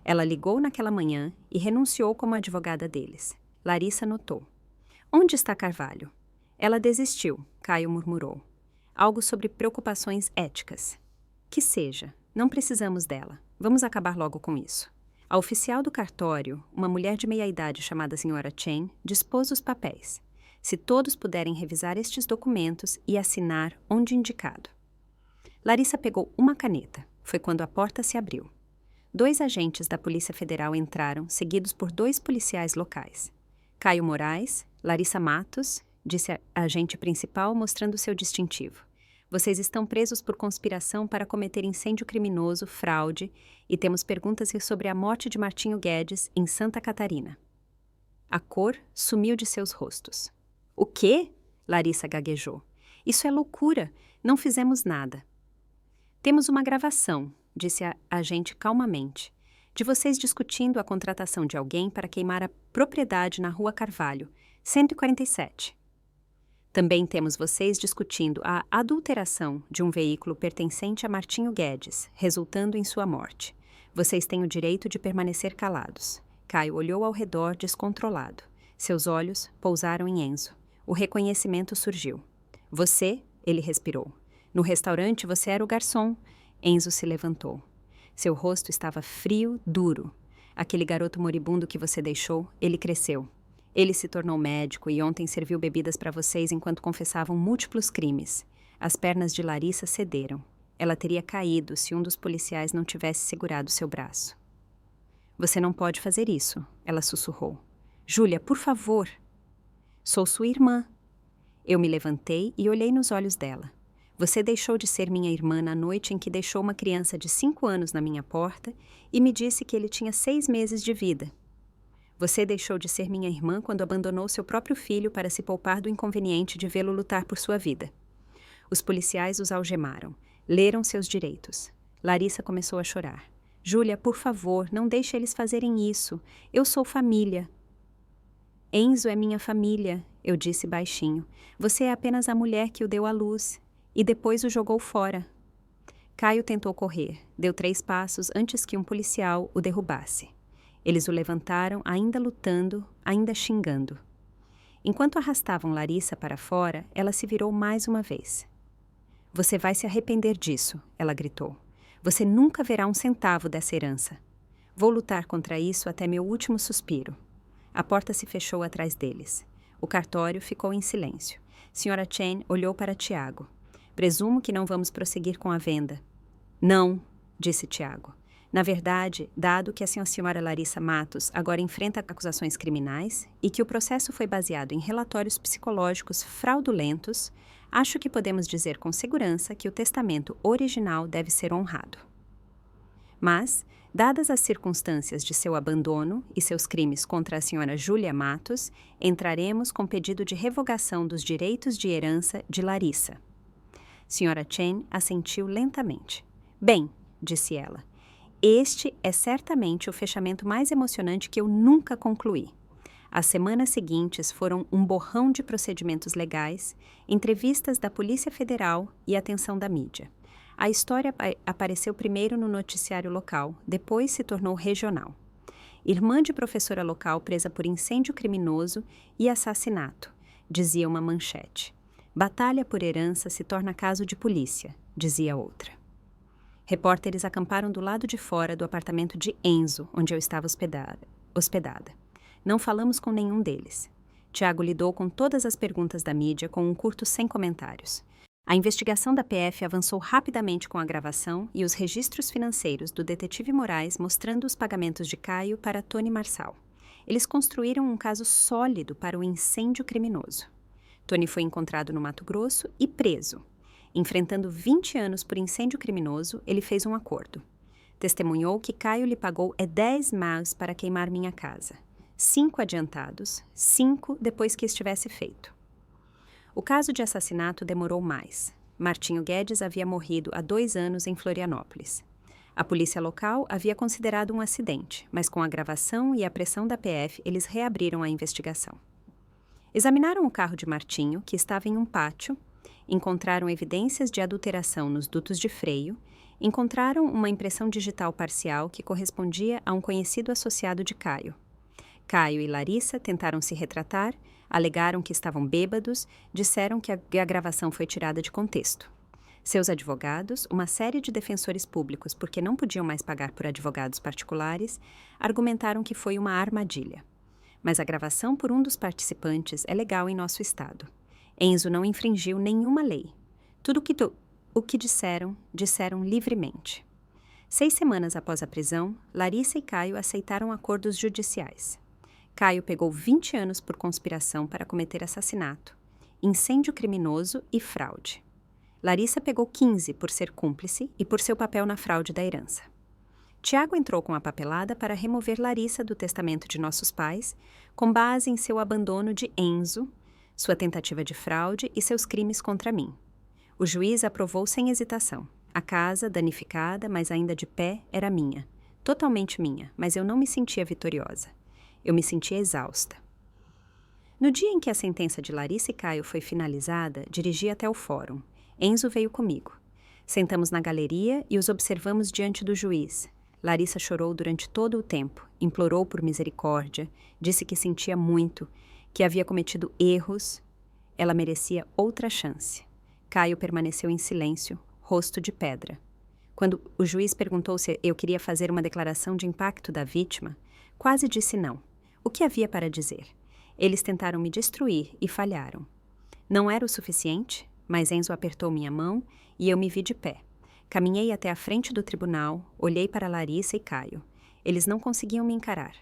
Ela ligou naquela manhã e renunciou como advogada deles. Larissa notou. Onde está Carvalho? Ela desistiu, Caio murmurou. Algo sobre preocupações éticas. Que seja, não precisamos dela. Vamos acabar logo com isso. A oficial do cartório, uma mulher de meia-idade chamada Sra. Chen, dispôs os papéis. Se todos puderem revisar estes documentos e assinar onde indicado. Larissa pegou uma caneta. Foi quando a porta se abriu. 2 agentes da Polícia Federal entraram, seguidos por 2 policiais locais. Caio Moraes, Larissa Matos, disse a agente principal, mostrando seu distintivo. Vocês estão presos por conspiração para cometer incêndio criminoso, fraude, e temos perguntas sobre a morte de Martinho Guedes, em Santa Catarina. A cor sumiu de seus rostos. O quê? Larissa gaguejou. Isso é loucura. Não fizemos nada. Temos uma gravação, disse a agente calmamente, de vocês discutindo a contratação de alguém para queimar a propriedade na Rua Carvalho, 147. Também temos vocês discutindo a adulteração de um veículo pertencente a Martinho Guedes, resultando em sua morte. Vocês têm o direito de permanecer calados. Caio olhou ao redor descontrolado. Seus olhos pousaram em Enzo. O reconhecimento surgiu. Você, ele respirou. No restaurante você era o garçom. Enzo se levantou. Seu rosto estava frio, duro. Aquele garoto moribundo que você deixou, ele cresceu. Ele se tornou médico e ontem serviu bebidas para vocês enquanto confessavam múltiplos crimes. As pernas de Larissa cederam. Ela teria caído se um dos policiais não tivesse segurado seu braço. Você não pode fazer isso, ela sussurrou. Júlia, por favor. Sou sua irmã. Eu me levantei e olhei nos olhos dela. Você deixou de ser minha irmã na noite em que deixou uma criança de 5 anos na minha porta e me disse que ele tinha 6 meses de vida. Você deixou de ser minha irmã quando abandonou seu próprio filho para se poupar do inconveniente de vê-lo lutar por sua vida. Os policiais os algemaram. Leram seus direitos. Larissa começou a chorar. Júlia, por favor, não deixe eles fazerem isso. Eu sou família. Enzo é minha família, eu disse baixinho. Você é apenas a mulher que o deu à luz. E depois o jogou fora. Caio tentou correr. Deu 3 passos antes que um policial o derrubasse. Eles o levantaram, ainda lutando, ainda xingando. Enquanto arrastavam Larissa para fora, ela se virou mais uma vez. Você vai se arrepender disso, ela gritou. Você nunca verá um centavo dessa herança. Vou lutar contra isso até meu último suspiro. A porta se fechou atrás deles. O cartório ficou em silêncio. Sra. Chen olhou para Tiago. Presumo que não vamos prosseguir com a venda. Não, disse Tiago. Na verdade, dado que a senhora Larissa Matos agora enfrenta acusações criminais e que o processo foi baseado em relatórios psicológicos fraudulentos, acho que podemos dizer com segurança que o testamento original deve ser honrado. Mas, dadas as circunstâncias de seu abandono e seus crimes contra a senhora Júlia Matos, entraremos com pedido de revogação dos direitos de herança de Larissa. Sra. Chen assentiu lentamente. Bem, disse ela, este é certamente o fechamento mais emocionante que eu nunca concluí. As semanas seguintes foram um borrão de procedimentos legais, entrevistas da Polícia Federal e atenção da mídia. A história apareceu primeiro no noticiário local, depois se tornou regional. Irmã de professora local presa por incêndio criminoso e assassinato, dizia uma manchete. Batalha por herança se torna caso de polícia, dizia outra. Repórteres acamparam do lado de fora do apartamento de Enzo, onde eu estava hospedada. Não falamos com nenhum deles. Tiago lidou com todas as perguntas da mídia com um curto sem comentários. A investigação da PF avançou rapidamente com a gravação e os registros financeiros do detetive Moraes mostrando os pagamentos de Caio para Tony Marçal. Eles construíram um caso sólido para o incêndio criminoso. Tony foi encontrado no Mato Grosso e preso. Enfrentando 20 anos por incêndio criminoso, ele fez um acordo. Testemunhou que Caio lhe pagou 10 maus para queimar minha casa. 5 adiantados, 5 depois que estivesse feito. O caso de assassinato demorou mais. Martinho Guedes havia morrido há 2 anos em Florianópolis. A polícia local havia considerado um acidente, mas com a gravação e a pressão da PF, eles reabriram a investigação. Examinaram o carro de Martinho, que estava em um pátio, encontraram evidências de adulteração nos dutos de freio, encontraram uma impressão digital parcial que correspondia a um conhecido associado de Caio. Caio e Larissa tentaram se retratar, alegaram que estavam bêbados, disseram que a gravação foi tirada de contexto. Seus advogados, uma série de defensores públicos, porque não podiam mais pagar por advogados particulares, argumentaram que foi uma armadilha. Mas a gravação por um dos participantes é legal em nosso estado. Enzo não infringiu nenhuma lei. Tudo o que disseram livremente. 6 semanas após a prisão, Larissa e Caio aceitaram acordos judiciais. Caio pegou 20 anos por conspiração para cometer assassinato, incêndio criminoso e fraude. Larissa pegou 15 por ser cúmplice e por seu papel na fraude da herança. Tiago entrou com a papelada para remover Larissa do testamento de nossos pais, com base em seu abandono de Enzo, sua tentativa de fraude e seus crimes contra mim. O juiz aprovou sem hesitação. A casa, danificada, mas ainda de pé, era minha. Totalmente minha, mas eu não me sentia vitoriosa. Eu me sentia exausta. No dia em que a sentença de Larissa e Caio foi finalizada, dirigi até o fórum. Enzo veio comigo. Sentamos na galeria e os observamos diante do juiz. Larissa chorou durante todo o tempo, implorou por misericórdia, disse que sentia muito, que havia cometido erros. Ela merecia outra chance. Caio permaneceu em silêncio, rosto de pedra. Quando o juiz perguntou se eu queria fazer uma declaração de impacto da vítima, quase disse não. O que havia para dizer? Eles tentaram me destruir e falharam. Não era o suficiente, mas Enzo apertou minha mão e eu me vi de pé. Caminhei até a frente do tribunal, olhei para Larissa e Caio. Eles não conseguiam me encarar.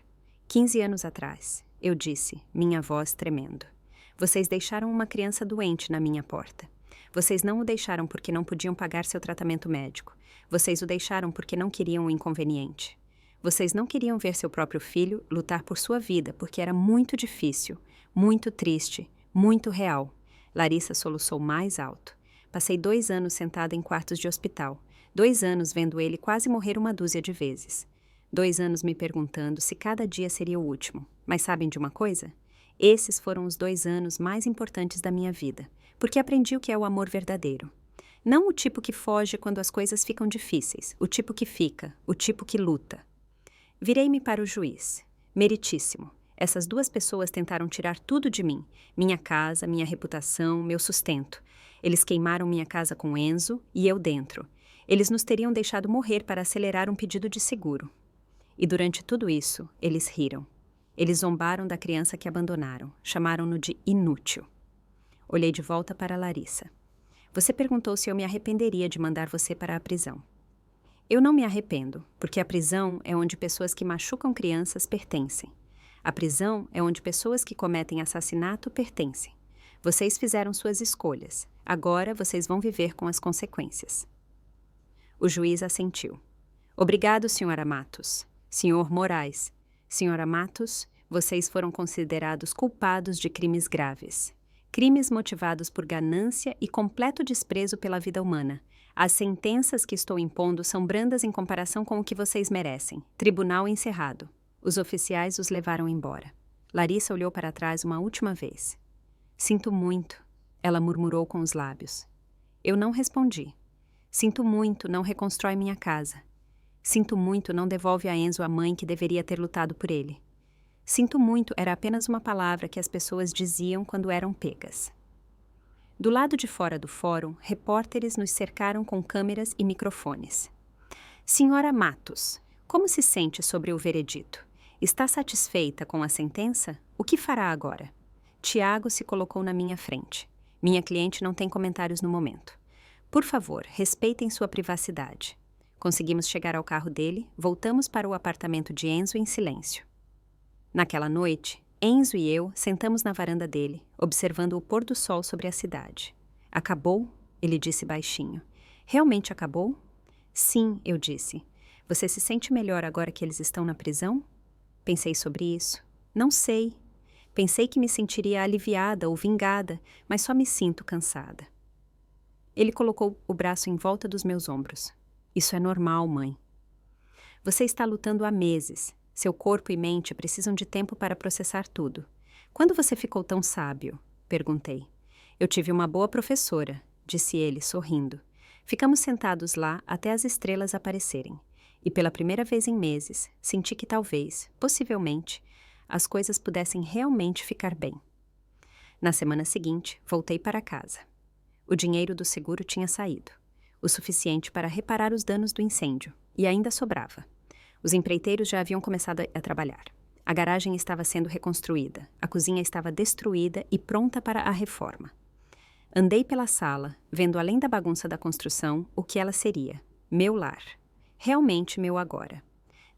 15 anos atrás, eu disse, minha voz tremendo. Vocês deixaram uma criança doente na minha porta. Vocês não o deixaram porque não podiam pagar seu tratamento médico. Vocês o deixaram porque não queriam o inconveniente. Vocês não queriam ver seu próprio filho lutar por sua vida porque era muito difícil, muito triste, muito real. Larissa soluçou mais alto. Passei 2 anos sentada em quartos de hospital. 2 anos vendo ele quase morrer uma dúzia de vezes. 2 anos me perguntando se cada dia seria o último. Mas sabem de uma coisa? Esses foram os 2 anos mais importantes da minha vida, porque aprendi o que é o amor verdadeiro. Não o tipo que foge quando as coisas ficam difíceis, o tipo que fica, o tipo que luta. Virei-me para o juiz. Meritíssimo. Essas 2 pessoas tentaram tirar tudo de mim. Minha casa, minha reputação, meu sustento. Eles queimaram minha casa com Enzo e eu dentro. Eles nos teriam deixado morrer para acelerar um pedido de seguro. E durante tudo isso, eles riram. Eles zombaram da criança que abandonaram. Chamaram-no de inútil. Olhei de volta para Larissa. Você perguntou se eu me arrependeria de mandar você para a prisão. Eu não me arrependo, porque a prisão é onde pessoas que machucam crianças pertencem. A prisão é onde pessoas que cometem assassinato pertencem. Vocês fizeram suas escolhas. Agora vocês vão viver com as consequências. O juiz assentiu. Obrigado, Sra. Matos. Sr. Moraes. Sra. Matos, vocês foram considerados culpados de crimes graves. Crimes motivados por ganância e completo desprezo pela vida humana. As sentenças que estou impondo são brandas em comparação com o que vocês merecem. Tribunal encerrado. Os oficiais os levaram embora. Larissa olhou para trás uma última vez. Sinto muito, ela murmurou com os lábios. Eu não respondi. Sinto muito, não reconstrói minha casa. Sinto muito, não devolve a Enzo a mãe que deveria ter lutado por ele. Sinto muito era apenas uma palavra que as pessoas diziam quando eram pegas. Do lado de fora do fórum, repórteres nos cercaram com câmeras e microfones. Senhora Matos, como se sente sobre o veredito? Está satisfeita com a sentença? O que fará agora? Tiago se colocou na minha frente. Minha cliente não tem comentários no momento. Por favor, respeitem sua privacidade. Conseguimos chegar ao carro dele, voltamos para o apartamento de Enzo em silêncio. Naquela noite, Enzo e eu sentamos na varanda dele, observando o pôr do sol sobre a cidade. Acabou? Ele disse baixinho. Realmente acabou? Sim, eu disse. Você se sente melhor agora que eles estão na prisão? Pensei sobre isso. Não sei. Pensei que me sentiria aliviada ou vingada, mas só me sinto cansada. Ele colocou o braço em volta dos meus ombros. Isso é normal, mãe. Você está lutando há meses. Seu corpo e mente precisam de tempo para processar tudo. Quando você ficou tão sábio? Perguntei. Eu tive uma boa professora, disse ele, sorrindo. Ficamos sentados lá até as estrelas aparecerem. E pela primeira vez em meses, senti que talvez, possivelmente, as coisas pudessem realmente ficar bem. Na semana seguinte, voltei para casa. O dinheiro do seguro tinha saído, o suficiente para reparar os danos do incêndio, e ainda sobrava. Os empreiteiros já haviam começado a trabalhar. A garagem estava sendo reconstruída, a cozinha estava destruída e pronta para a reforma. Andei pela sala, vendo além da bagunça da construção o que ela seria, meu lar. Realmente meu agora.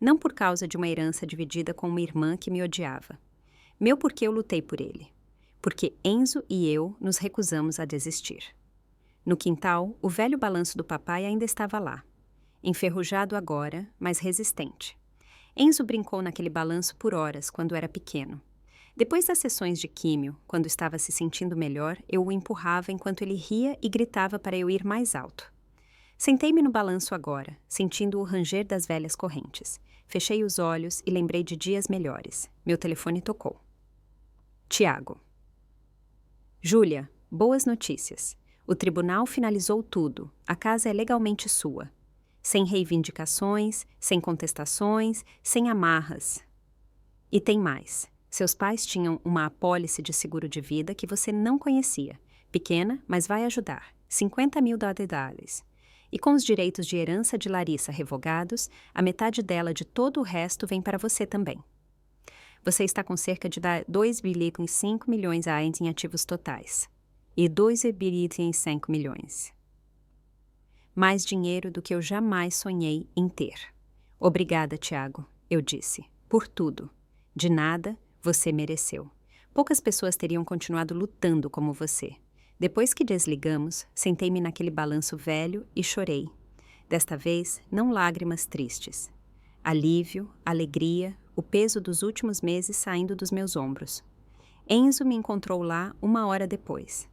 Não por causa de uma herança dividida com uma irmã que me odiava. Meu porque eu lutei por ele. Porque Enzo e eu nos recusamos a desistir. No quintal, o velho balanço do papai ainda estava lá. Enferrujado agora, mas resistente. Enzo brincou naquele balanço por horas quando era pequeno. Depois das sessões de químio, quando estava se sentindo melhor, eu o empurrava enquanto ele ria e gritava para eu ir mais alto. Sentei-me no balanço agora, sentindo o ranger das velhas correntes. Fechei os olhos e lembrei de dias melhores. Meu telefone tocou. Tiago. Júlia, boas notícias. O tribunal finalizou tudo. A casa é legalmente sua. Sem reivindicações, sem contestações, sem amarras. E tem mais. Seus pais tinham uma apólice de seguro de vida que você não conhecia. Pequena, mas vai ajudar. 50 mil dólares. E com os direitos de herança de Larissa revogados, a metade dela de todo o resto vem para você também. Você está com cerca de 2,5 milhões em ativos totais. E 2,5 milhões. Mais dinheiro do que eu jamais sonhei em ter. Obrigada, Tiago, eu disse, por tudo. De nada, você mereceu. Poucas pessoas teriam continuado lutando como você. Depois que desligamos, sentei-me naquele balanço velho e chorei. Desta vez, não lágrimas tristes. Alívio, alegria, o peso dos últimos meses saindo dos meus ombros. Enzo me encontrou lá 1 hora depois.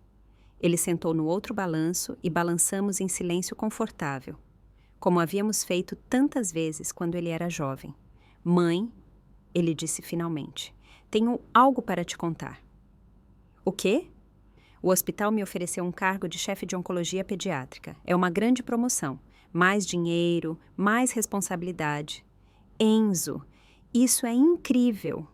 Ele sentou no outro balanço e balançamos em silêncio confortável, como havíamos feito tantas vezes quando ele era jovem. Mãe, ele disse finalmente, tenho algo para te contar. O quê? O hospital me ofereceu um cargo de chefe de oncologia pediátrica. É uma grande promoção. Mais dinheiro, mais responsabilidade. Enzo, isso é incrível.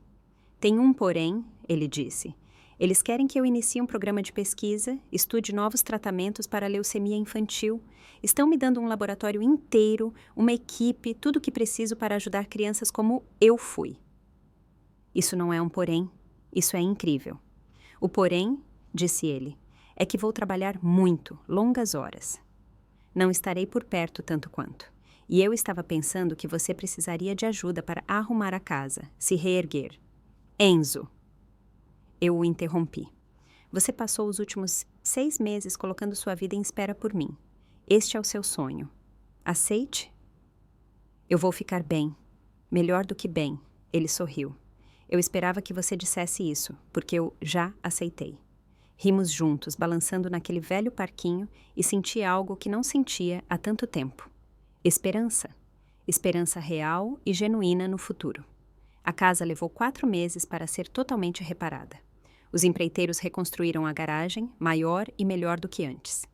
Tem um porém, ele disse. Eles querem que eu inicie um programa de pesquisa, estude novos tratamentos para a leucemia infantil. Estão me dando um laboratório inteiro, uma equipe, tudo o que preciso para ajudar crianças como eu fui. Isso não é um porém, isso é incrível. O porém, disse ele, é que vou trabalhar muito, longas horas. Não estarei por perto tanto quanto. E eu estava pensando que você precisaria de ajuda para arrumar a casa, se reerguer. Enzo. Eu o interrompi. Você passou os últimos 6 meses colocando sua vida em espera por mim. Este é o seu sonho. Aceite? Eu vou ficar bem. Melhor do que bem. Ele sorriu. Eu esperava que você dissesse isso, porque eu já aceitei. Rimos juntos, balançando naquele velho parquinho e senti algo que não sentia há tanto tempo. Esperança. Esperança real e genuína no futuro. A casa levou 4 meses para ser totalmente reparada. Os empreiteiros reconstruíram a garagem, maior e melhor do que antes.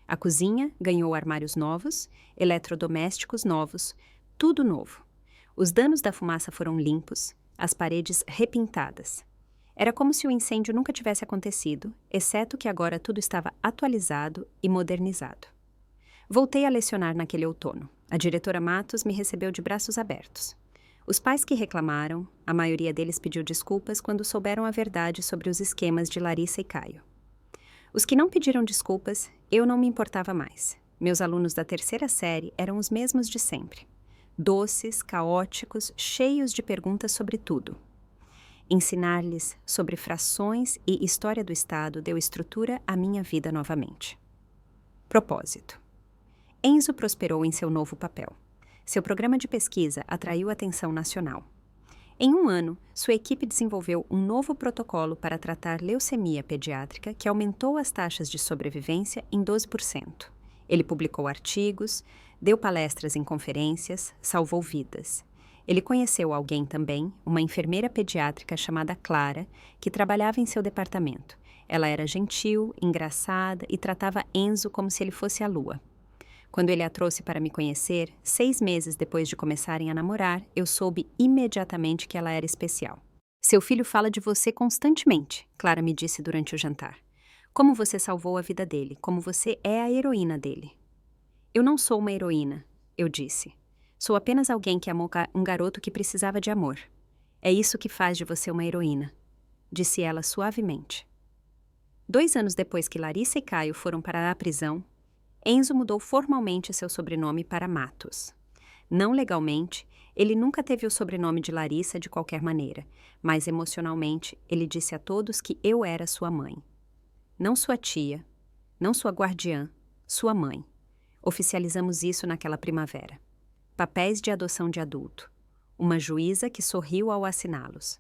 A cozinha ganhou armários novos, eletrodomésticos novos, tudo novo. Os danos da fumaça foram limpos, as paredes repintadas. Era como se o incêndio nunca tivesse acontecido, exceto que agora tudo estava atualizado e modernizado. Voltei a lecionar naquele outono. A diretora Matos me recebeu de braços abertos. Os pais que reclamaram, a maioria deles pediu desculpas quando souberam a verdade sobre os esquemas de Larissa e Caio. Os que não pediram desculpas, eu não me importava mais. Meus alunos da terceira série eram os mesmos de sempre. Doces, caóticos, cheios de perguntas sobre tudo. Ensinar-lhes sobre frações e história do Estado deu estrutura à minha vida novamente. Propósito. Enzo prosperou em seu novo papel. Seu programa de pesquisa atraiu atenção nacional. Em um ano, sua equipe desenvolveu um novo protocolo para tratar leucemia pediátrica que aumentou as taxas de sobrevivência em 12%. Ele publicou artigos, deu palestras em conferências, salvou vidas. Ele conheceu alguém também, uma enfermeira pediátrica chamada Clara, que trabalhava em seu departamento. Ela era gentil, engraçada e tratava Enzo como se ele fosse a lua. Quando ele a trouxe para me conhecer, 6 meses depois de começarem a namorar, eu soube imediatamente que ela era especial. Seu filho fala de você constantemente, Clara me disse durante o jantar. Como você salvou a vida dele, como você é a heroína dele. Eu não sou uma heroína, eu disse. Sou apenas alguém que amou um garoto que precisava de amor. É isso que faz de você uma heroína, disse ela suavemente. 2 anos depois que Larissa e Caio foram para a prisão, Enzo mudou formalmente seu sobrenome para Matos. Não legalmente, ele nunca teve o sobrenome de Larissa de qualquer maneira, mas emocionalmente ele disse a todos que eu era sua mãe. Não sua tia, não sua guardiã, sua mãe. Oficializamos isso naquela primavera. Papéis de adoção de adulto. Uma juíza que sorriu ao assiná-los.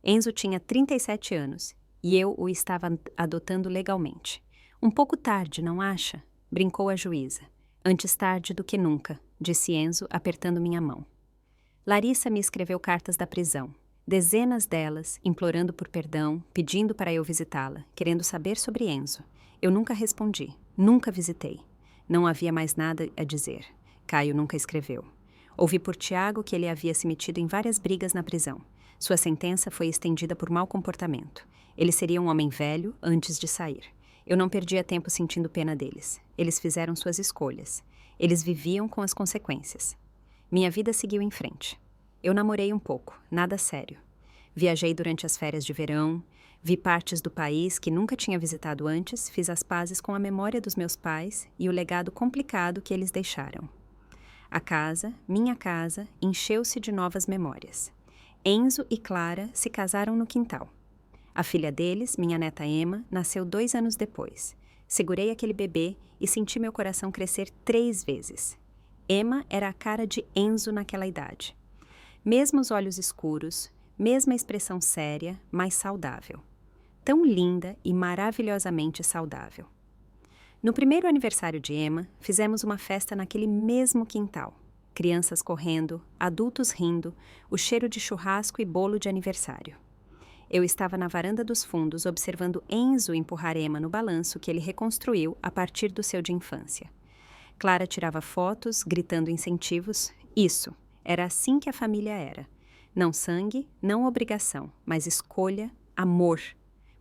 Enzo tinha 37 anos e eu o estava adotando legalmente. Um pouco tarde, não acha? Brincou a juíza. Antes tarde do que nunca, disse Enzo, apertando minha mão. Larissa me escreveu cartas da prisão. Dezenas delas, implorando por perdão, pedindo para eu visitá-la, querendo saber sobre Enzo. Eu nunca respondi, nunca visitei. Não havia mais nada a dizer. Caio nunca escreveu. Ouvi por Tiago que ele havia se metido em várias brigas na prisão. Sua sentença foi estendida por mau comportamento. Ele seria um homem velho antes de sair. Eu não perdia tempo sentindo pena deles. Eles fizeram suas escolhas. Eles viviam com as consequências. Minha vida seguiu em frente. Eu namorei um pouco, nada sério. Viajei durante as férias de verão, vi partes do país que nunca tinha visitado antes, fiz as pazes com a memória dos meus pais e o legado complicado que eles deixaram. A casa, minha casa, encheu-se de novas memórias. Enzo e Clara se casaram no quintal. A filha deles, minha neta Emma, nasceu 2 anos depois. Segurei aquele bebê e senti meu coração crescer 3 vezes. Emma era a cara de Enzo naquela idade. Mesmos olhos escuros, mesma expressão séria, mas saudável. Tão linda e maravilhosamente saudável. No primeiro aniversário de Emma, fizemos uma festa naquele mesmo quintal. Crianças correndo, adultos rindo, o cheiro de churrasco e bolo de aniversário. Eu estava na varanda dos fundos observando Enzo empurrar Emma no balanço que ele reconstruiu a partir do seu de infância. Clara tirava fotos, gritando incentivos. Isso, era assim que a família era. Não sangue, não obrigação, mas escolha, amor.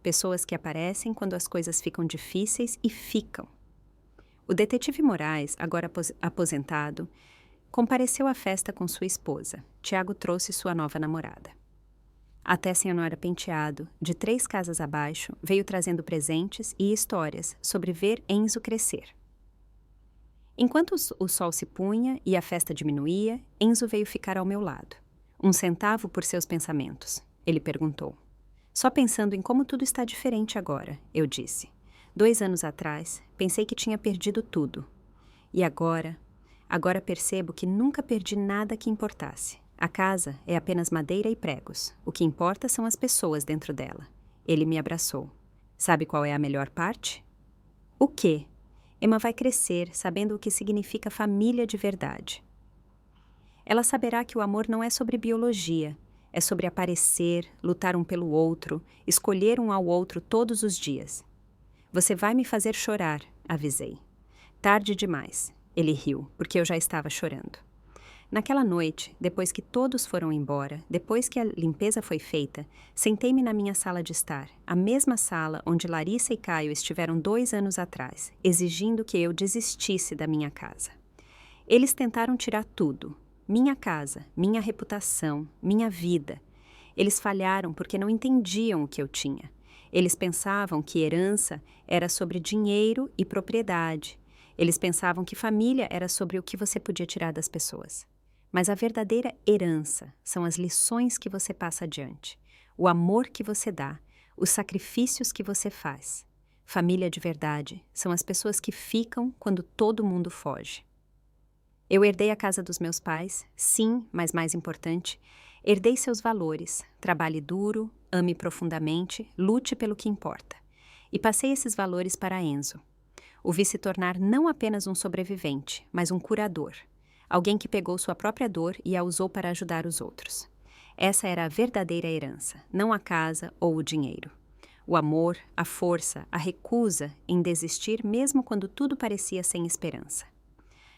Pessoas que aparecem quando as coisas ficam difíceis e ficam. O detetive Moraes, agora aposentado, compareceu à festa com sua esposa. Tiago trouxe sua nova namorada. Até Senhora Penteado, de 3 casas abaixo, veio trazendo presentes e histórias sobre ver Enzo crescer. Enquanto o sol se punha e a festa diminuía, Enzo veio ficar ao meu lado. 1 centavo por seus pensamentos, ele perguntou. Só pensando em como tudo está diferente agora, eu disse. 2 anos atrás, pensei que tinha perdido tudo. E agora percebo que nunca perdi nada que importasse. A casa é apenas madeira e pregos. O que importa são as pessoas dentro dela. Ele me abraçou. Sabe qual é a melhor parte? O quê? Emma vai crescer sabendo o que significa família de verdade. Ela saberá que o amor não é sobre biologia. É sobre aparecer, lutar um pelo outro, escolher um ao outro todos os dias. Você vai me fazer chorar, avisei. Tarde demais. Ele riu, porque eu já estava chorando. Naquela noite, depois que todos foram embora, depois que a limpeza foi feita, sentei-me na minha sala de estar, a mesma sala onde Larissa e Caio estiveram 2 anos atrás, exigindo que eu desistisse da minha casa. Eles tentaram tirar tudo, minha casa, minha reputação, minha vida. Eles falharam porque não entendiam o que eu tinha. Eles pensavam que herança era sobre dinheiro e propriedade. Eles pensavam que família era sobre o que você podia tirar das pessoas. Mas a verdadeira herança são as lições que você passa adiante, o amor que você dá, os sacrifícios que você faz. Família de verdade são as pessoas que ficam quando todo mundo foge. Eu herdei a casa dos meus pais, sim, mas mais importante, herdei seus valores, trabalhe duro, ame profundamente, lute pelo que importa. E passei esses valores para Enzo. O vi se tornar não apenas um sobrevivente, mas um curador. Alguém que pegou sua própria dor e a usou para ajudar os outros. Essa era a verdadeira herança, não a casa ou o dinheiro. O amor, a força, a recusa em desistir mesmo quando tudo parecia sem esperança.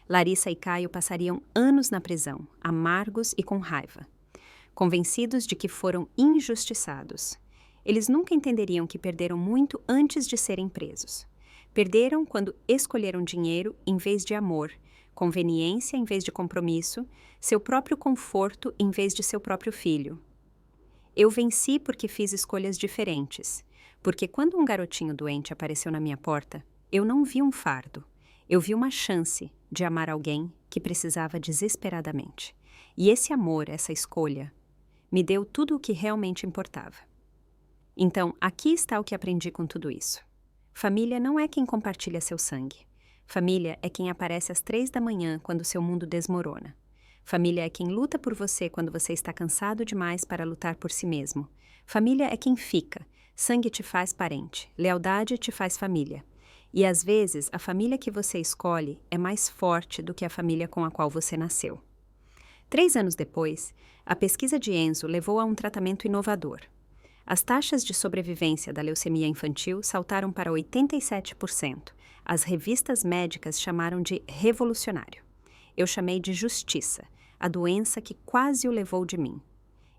Larissa e Caio passariam anos na prisão, amargos e com raiva, convencidos de que foram injustiçados. Eles nunca entenderiam que perderam muito antes de serem presos. Perderam quando escolheram dinheiro em vez de amor, conveniência em vez de compromisso, seu próprio conforto em vez de seu próprio filho. Eu venci porque fiz escolhas diferentes, porque quando um garotinho doente apareceu na minha porta, eu não vi um fardo, eu vi uma chance de amar alguém que precisava desesperadamente. E esse amor, essa escolha, me deu tudo o que realmente importava. Então, aqui está o que aprendi com tudo isso. Família não é quem compartilha seu sangue. Família é quem aparece às 3 da manhã quando seu mundo desmorona. Família é quem luta por você quando você está cansado demais para lutar por si mesmo. Família é quem fica. Sangue te faz parente. Lealdade te faz família. E às vezes, a família que você escolhe é mais forte do que a família com a qual você nasceu. 3 anos depois, a pesquisa de Enzo levou a um tratamento inovador. As taxas de sobrevivência da leucemia infantil saltaram para 87%. As revistas médicas chamaram de revolucionário. Eu chamei de justiça, a doença que quase o levou de mim.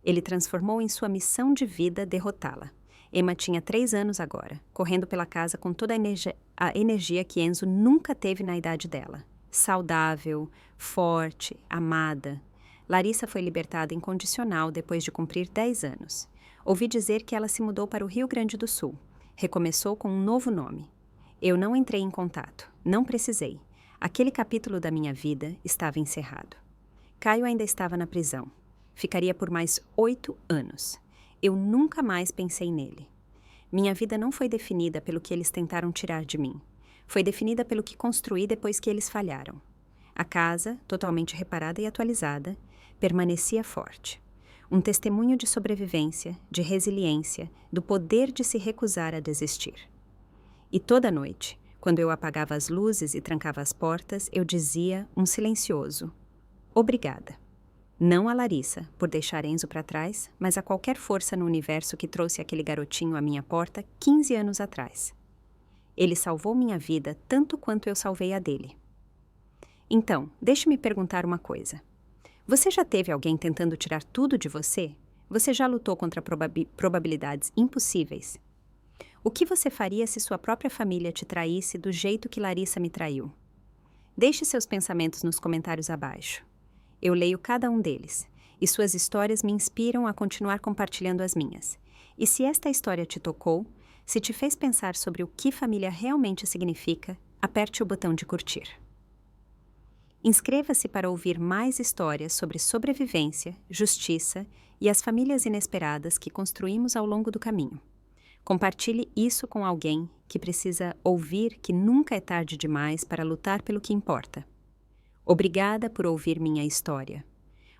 Ele transformou em sua missão de vida derrotá-la. Emma tinha 3 anos agora, correndo pela casa com toda a energia que Enzo nunca teve na idade dela. Saudável, forte, amada. Larissa foi libertada incondicional depois de cumprir 10 anos. Ouvi dizer que ela se mudou para o Rio Grande do Sul. Recomeçou com um novo nome. Eu não entrei em contato. Não precisei. Aquele capítulo da minha vida estava encerrado. Caio ainda estava na prisão. Ficaria por mais 8 anos. Eu nunca mais pensei nele. Minha vida não foi definida pelo que eles tentaram tirar de mim. Foi definida pelo que construí depois que eles falharam. A casa, totalmente reparada e atualizada, permanecia forte. Um testemunho de sobrevivência, de resiliência, do poder de se recusar a desistir. E toda noite, quando eu apagava as luzes e trancava as portas, eu dizia um silencioso: obrigada. Não a Larissa, por deixar Enzo para trás, mas a qualquer força no universo que trouxe aquele garotinho à minha porta 15 anos atrás. Ele salvou minha vida tanto quanto eu salvei a dele. Então, deixe-me perguntar uma coisa. Você já teve alguém tentando tirar tudo de você? Você já lutou contra probabilidades impossíveis? O que você faria se sua própria família te traísse do jeito que Larissa me traiu? Deixe seus pensamentos nos comentários abaixo. Eu leio cada um deles, e suas histórias me inspiram a continuar compartilhando as minhas. E se esta história te tocou, se te fez pensar sobre o que família realmente significa, aperte o botão de curtir. Inscreva-se para ouvir mais histórias sobre sobrevivência, justiça e as famílias inesperadas que construímos ao longo do caminho. Compartilhe isso com alguém que precisa ouvir que nunca é tarde demais para lutar pelo que importa. Obrigada por ouvir minha história.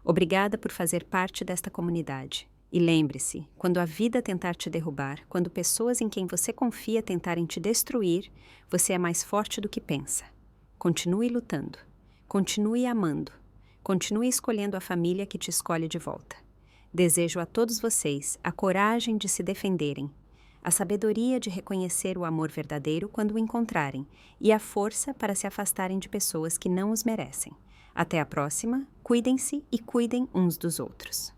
Obrigada por fazer parte desta comunidade. E lembre-se, quando a vida tentar te derrubar, quando pessoas em quem você confia tentarem te destruir, você é mais forte do que pensa. Continue lutando. Continue amando. Continue escolhendo a família que te escolhe de volta. Desejo a todos vocês a coragem de se defenderem, a sabedoria de reconhecer o amor verdadeiro quando o encontrarem e a força para se afastarem de pessoas que não os merecem. Até a próxima, cuidem-se e cuidem uns dos outros.